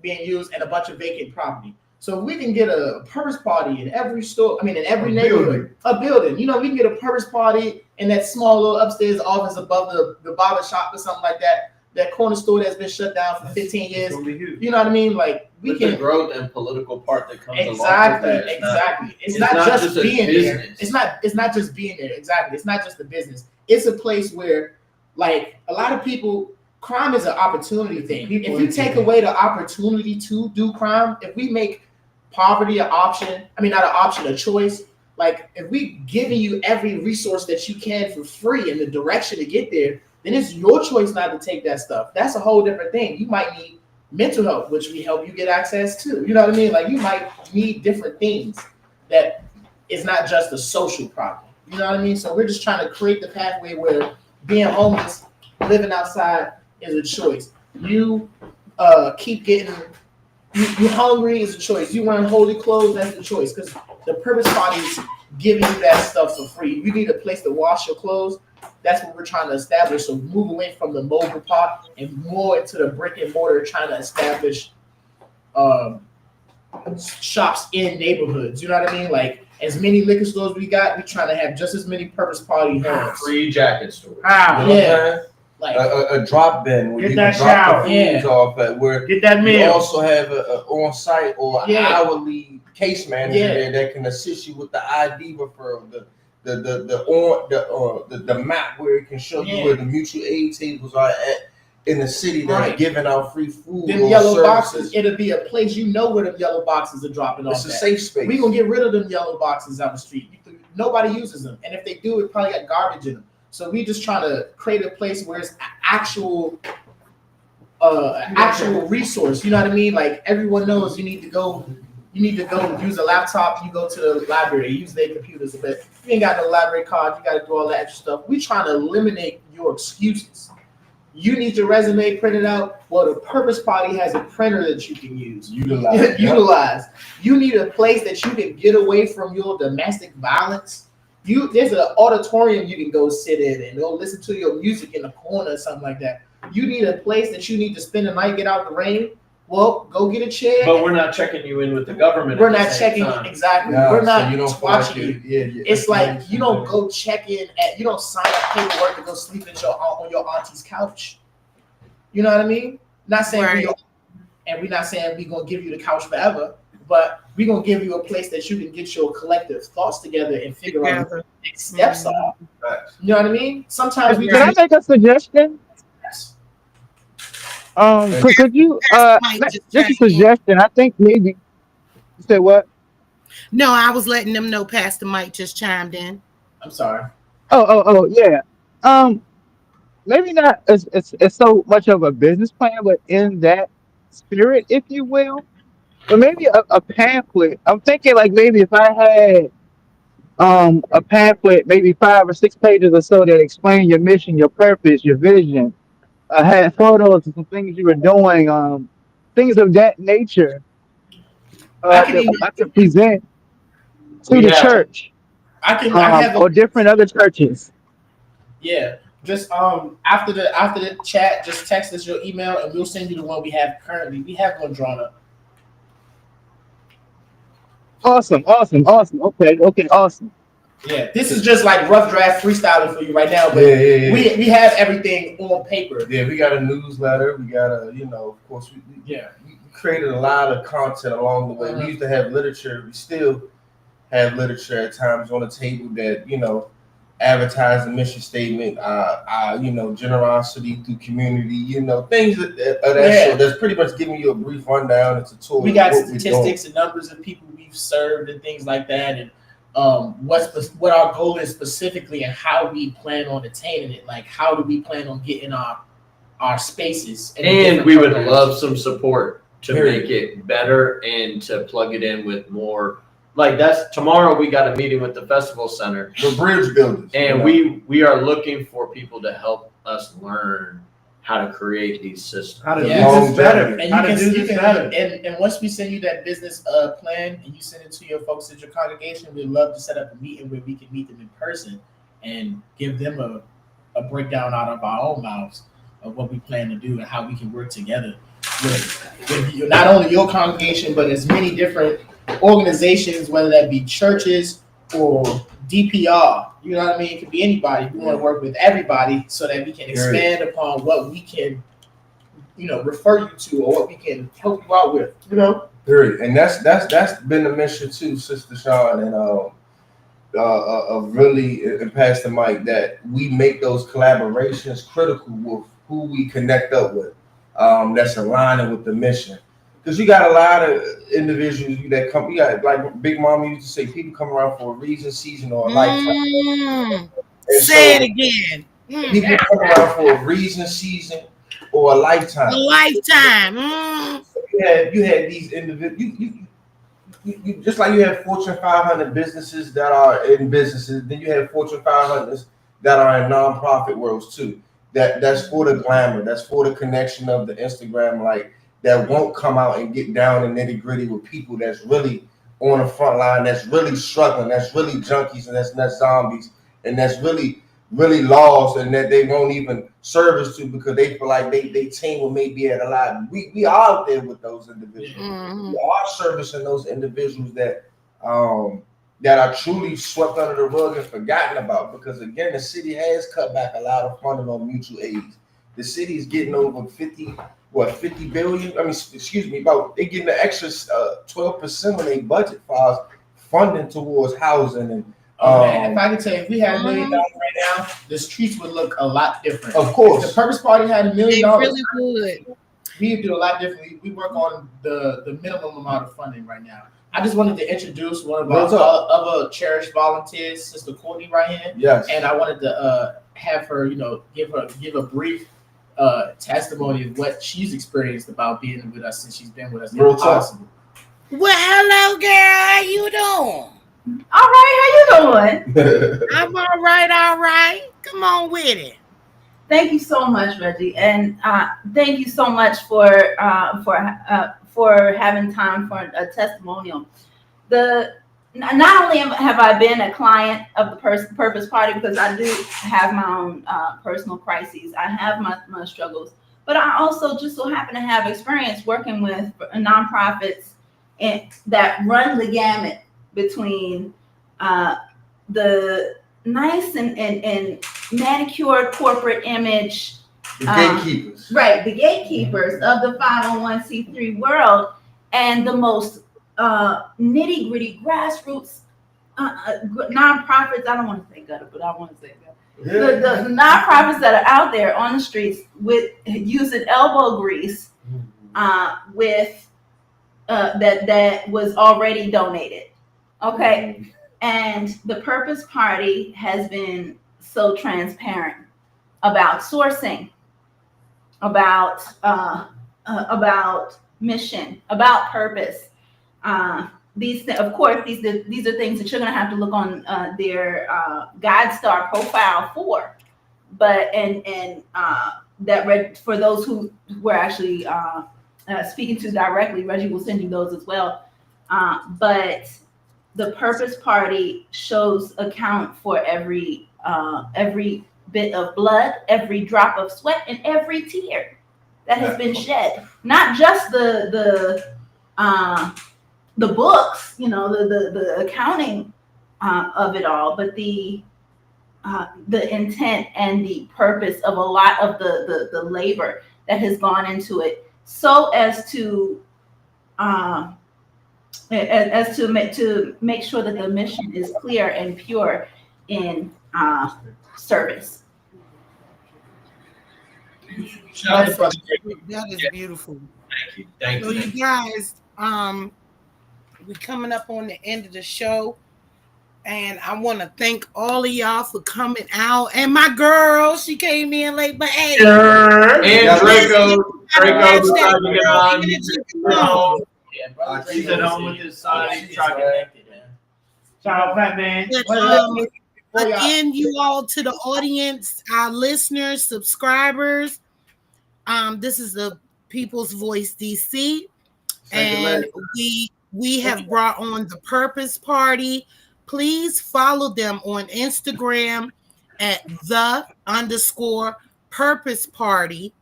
being used, and a bunch of vacant property. So we can get a purpose party in every store. I mean, in every neighborhood, a building. You know, we can get a purpose party in that small little upstairs office above the barber shop or something like that. That corner store that's been shut down for 15 years. You know what I mean? Like we With can the growth and political part that comes exactly, along with that. exactly. It's it's not not just just a being there. business. It's not just being there. Exactly. It's not just the business. It's a place where, like, a lot of people, crime is an opportunity thing. If you take away the opportunity to do crime, if we make poverty an option, I mean not an option, a choice. Like if we giving you every resource that you can for free in the direction to get there, then it's your choice not to take that stuff. That's a whole different thing. You might need mental health, which we help you get access to. You know what I mean? Like you might need different things that is not just a social problem. You know what I mean? So we're just trying to create the pathway where being homeless, living outside is a choice. You keep getting you hungry is a choice. You wearing holy clothes, that's the choice. Because the purpose party is giving you that stuff for free. You need a place to wash your clothes. That's what we're trying to establish. So move away from the mobile part and more into the brick and mortar, trying to establish shops in neighborhoods. You know what I mean? Like as many liquor stores we got, we trying to have just as many purpose party homes. Free jacket stores. Wow. You know what I'm Yeah. saying? Like A drop bin where Get you that can drop shower. the foods off at, where Get that you meal. also have a on-site or Yeah. hourly case manager Yeah. there that can assist you with the ID referral, the map where it can show Yeah. you where the mutual aid tables are at in the city that's Right. giving out free food them or yellow services. boxes, it'll be a place you know where them yellow boxes are dropping off. It's a at. safe space. We gonna get rid of them yellow boxes out the street. Nobody uses them, and if they do, it probably got garbage in them. So we just trying to create a place where it's actual resource. You know what I mean? Like everyone knows you need to go use a laptop. You go to the library, use their computers. But if you ain't got no library card, you got to do all that extra stuff. We trying to eliminate your excuses. You need your resume printed out. Well, the Purpose Party has a printer that you can use. Utilize. You need a place that you can get away from your domestic violence. There's an auditorium you can go sit in and go listen to your music in the corner or something like that. You need a place that you need to spend the night, get out the rain. Well, go get a chair. But we're not checking you in with the government. We're at the not same checking time. exactly. No, We're so not you don't feel watching like you. It's like you don't go check in you don't sign up paperwork to go sleep on your auntie's couch. You know what I mean? Not saying Right. we're not saying we're gonna give you the couch forever, but we're gonna give you a place that you can get your collective thoughts together and figure out what the next steps are. You know what I mean? Sometimes we Can I make a suggestion? Could you just a suggestion? I think maybe you said what? No, I was letting them know Pastor Mike just chimed in. I'm sorry. Oh, yeah. Maybe not it's so much of a business plan, but in that spirit, if you will. But maybe a pamphlet. I'm thinking like maybe if I had a pamphlet, maybe 5 or 6 pages or so that explain your mission, your purpose, your vision. I had photos of some things you were doing, things of that nature. I could present to the church, I have or different other churches. Yeah. Just after the chat, just text us your email and we'll send you the one we have currently. We have one drawn up. Awesome. Okay, awesome. Yeah, this is just like rough draft freestyling for you right now, but Yeah. we have everything on paper. Yeah, we got a newsletter. We got a, of course, we created a lot of content along the way. We used to have literature. We still have literature at times on the table that, advertise the mission statement, generosity through community, things of that sort. That's pretty much giving you a brief rundown. It's a tool. We got statistics and numbers of people we've served and things like that, and what our goal is specifically and how we plan on attaining it. Like, how do we plan on getting our spaces? And we would love some support to make it better and to plug it in with more. Like, that's tomorrow. We got a meeting with the festival center, the bridge builders, and we are looking for people to help us learn how to create these systems. How to do this better. And once we send you that business plan and you send it to your folks at your congregation, we'd love to set up a meeting where we can meet them in person and give them a breakdown out of our own mouths of what we plan to do and how we can work together with not only your congregation, but as many different organizations, whether that be churches or DPR. You know what I mean? It could be anybody. We want to work with everybody so that we can expand upon what we can, refer you to or what we can help you out with. Period. And that's been the mission too, Sister Sean, and of really, and Pastor Mike, that we make those collaborations critical with who we connect up with. That's aligning with the mission. Because you got a lot of individuals that come. You got, like Big Mama used to say, people come around for a reason, season, or a lifetime. Say it again. People come around for a reason, season, or a lifetime. A lifetime. You had these individuals. You just like you have Fortune 500 businesses that are in businesses. Then you have Fortune 500s that are in nonprofit worlds too. That's for the glamour. That's for the connection of the Instagram like. That won't come out and get down and nitty gritty with people that's really on the front line, that's really struggling, that's really junkies, and that's zombies, and that's really, really lost, and that they won't even service to because they feel like they team will maybe at a lot. We are out there with those individuals. We are servicing those individuals that are truly swept under the rug and forgotten about, because again, the city has cut back a lot of funding on mutual aid. The city is getting over 50 billion? They're getting the extra 12% on their budget files funding towards housing. And man, if I could tell you, if we had $1 million right now, the streets would look a lot different. Of course. If the Purpose Party had $1 million, It really would. We'd do a lot differently. We work on the minimum amount of funding right now. I just wanted to introduce one of our other cherished volunteers, Sister Courtney, right here. Yes. And I wanted to have her, give a brief testimony of what she's experienced about being with us since she's been with us. Real talk. Well, hello, girl. How you doing? All right, how you doing? I'm all right. Come on with it. Thank you so much, Reggie, and thank you so much for having time for a testimonial. Not only have I been a client of the Purpose Party, because I do have my own personal crises, I have my struggles, but I also just so happen to have experience working with nonprofits that run the gamut between the nice and manicured corporate image, the gatekeepers, right? The gatekeepers of the 501c3 world, and the most nitty gritty grassroots nonprofits. I don't want to say gutter, but I want to say gutter. The nonprofits that are out there on the streets with using elbow grease with that was already donated. Okay. And the Purpose Party has been so transparent about sourcing, about mission, about purpose. These are things that you're going to have to look on their GuideStar profile for. But for those who were actually speaking to directly, Reggie will send you those as well. But the Purpose Party shows account for every bit of blood, every drop of sweat, and every tear that has been shed. Not just the the books, the accounting of it all, but the intent and the purpose of a lot of the labor that has gone into it, so as to make sure that the mission is clear and pure in service. Shout out to Brother Jake. That is beautiful. Thank you. Thank So you. you guys, we're coming up on the end of the show, and I want to thank all of y'all for coming out. And my girl, she came in late, but hey, And Draco decided to get on. Yeah, brother He's Draco at home is with here. his son. Yeah, He's she's trying to connected, man. Shout out, Fat Man. But, again, you all, to the audience, our listeners, subscribers, this is the People's Voice DC, and we have brought on the Purpose Party. Please follow them on Instagram at _Purpose Party,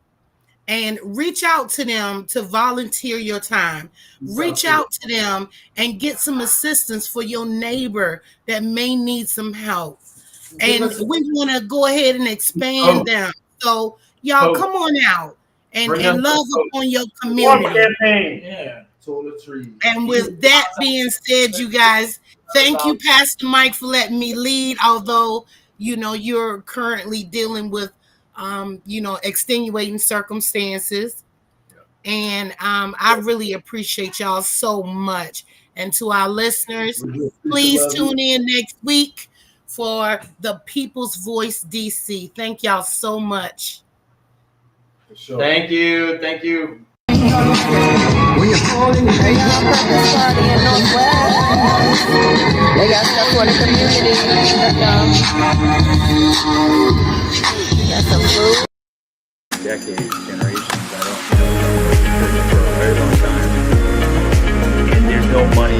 and reach out to them to volunteer your time. Reach out to them and get some assistance for your neighbor that may need some help. And we want to go ahead and expand them. So y'all come on out and love upon your community. Yeah. Taller trees. And with that being said, you guys, thank you, Pastor Mike, for letting me lead. Although, you're currently dealing with, extenuating circumstances. And I really appreciate y'all so much. And to our listeners, please tune in next week for the People's Voice DC. Thank y'all so much. Thank you. Thank you. Purpose Party in Northwest. They got stuff for the community. Got some food. Decades, generations. I don't know. For a very long time, and there's no money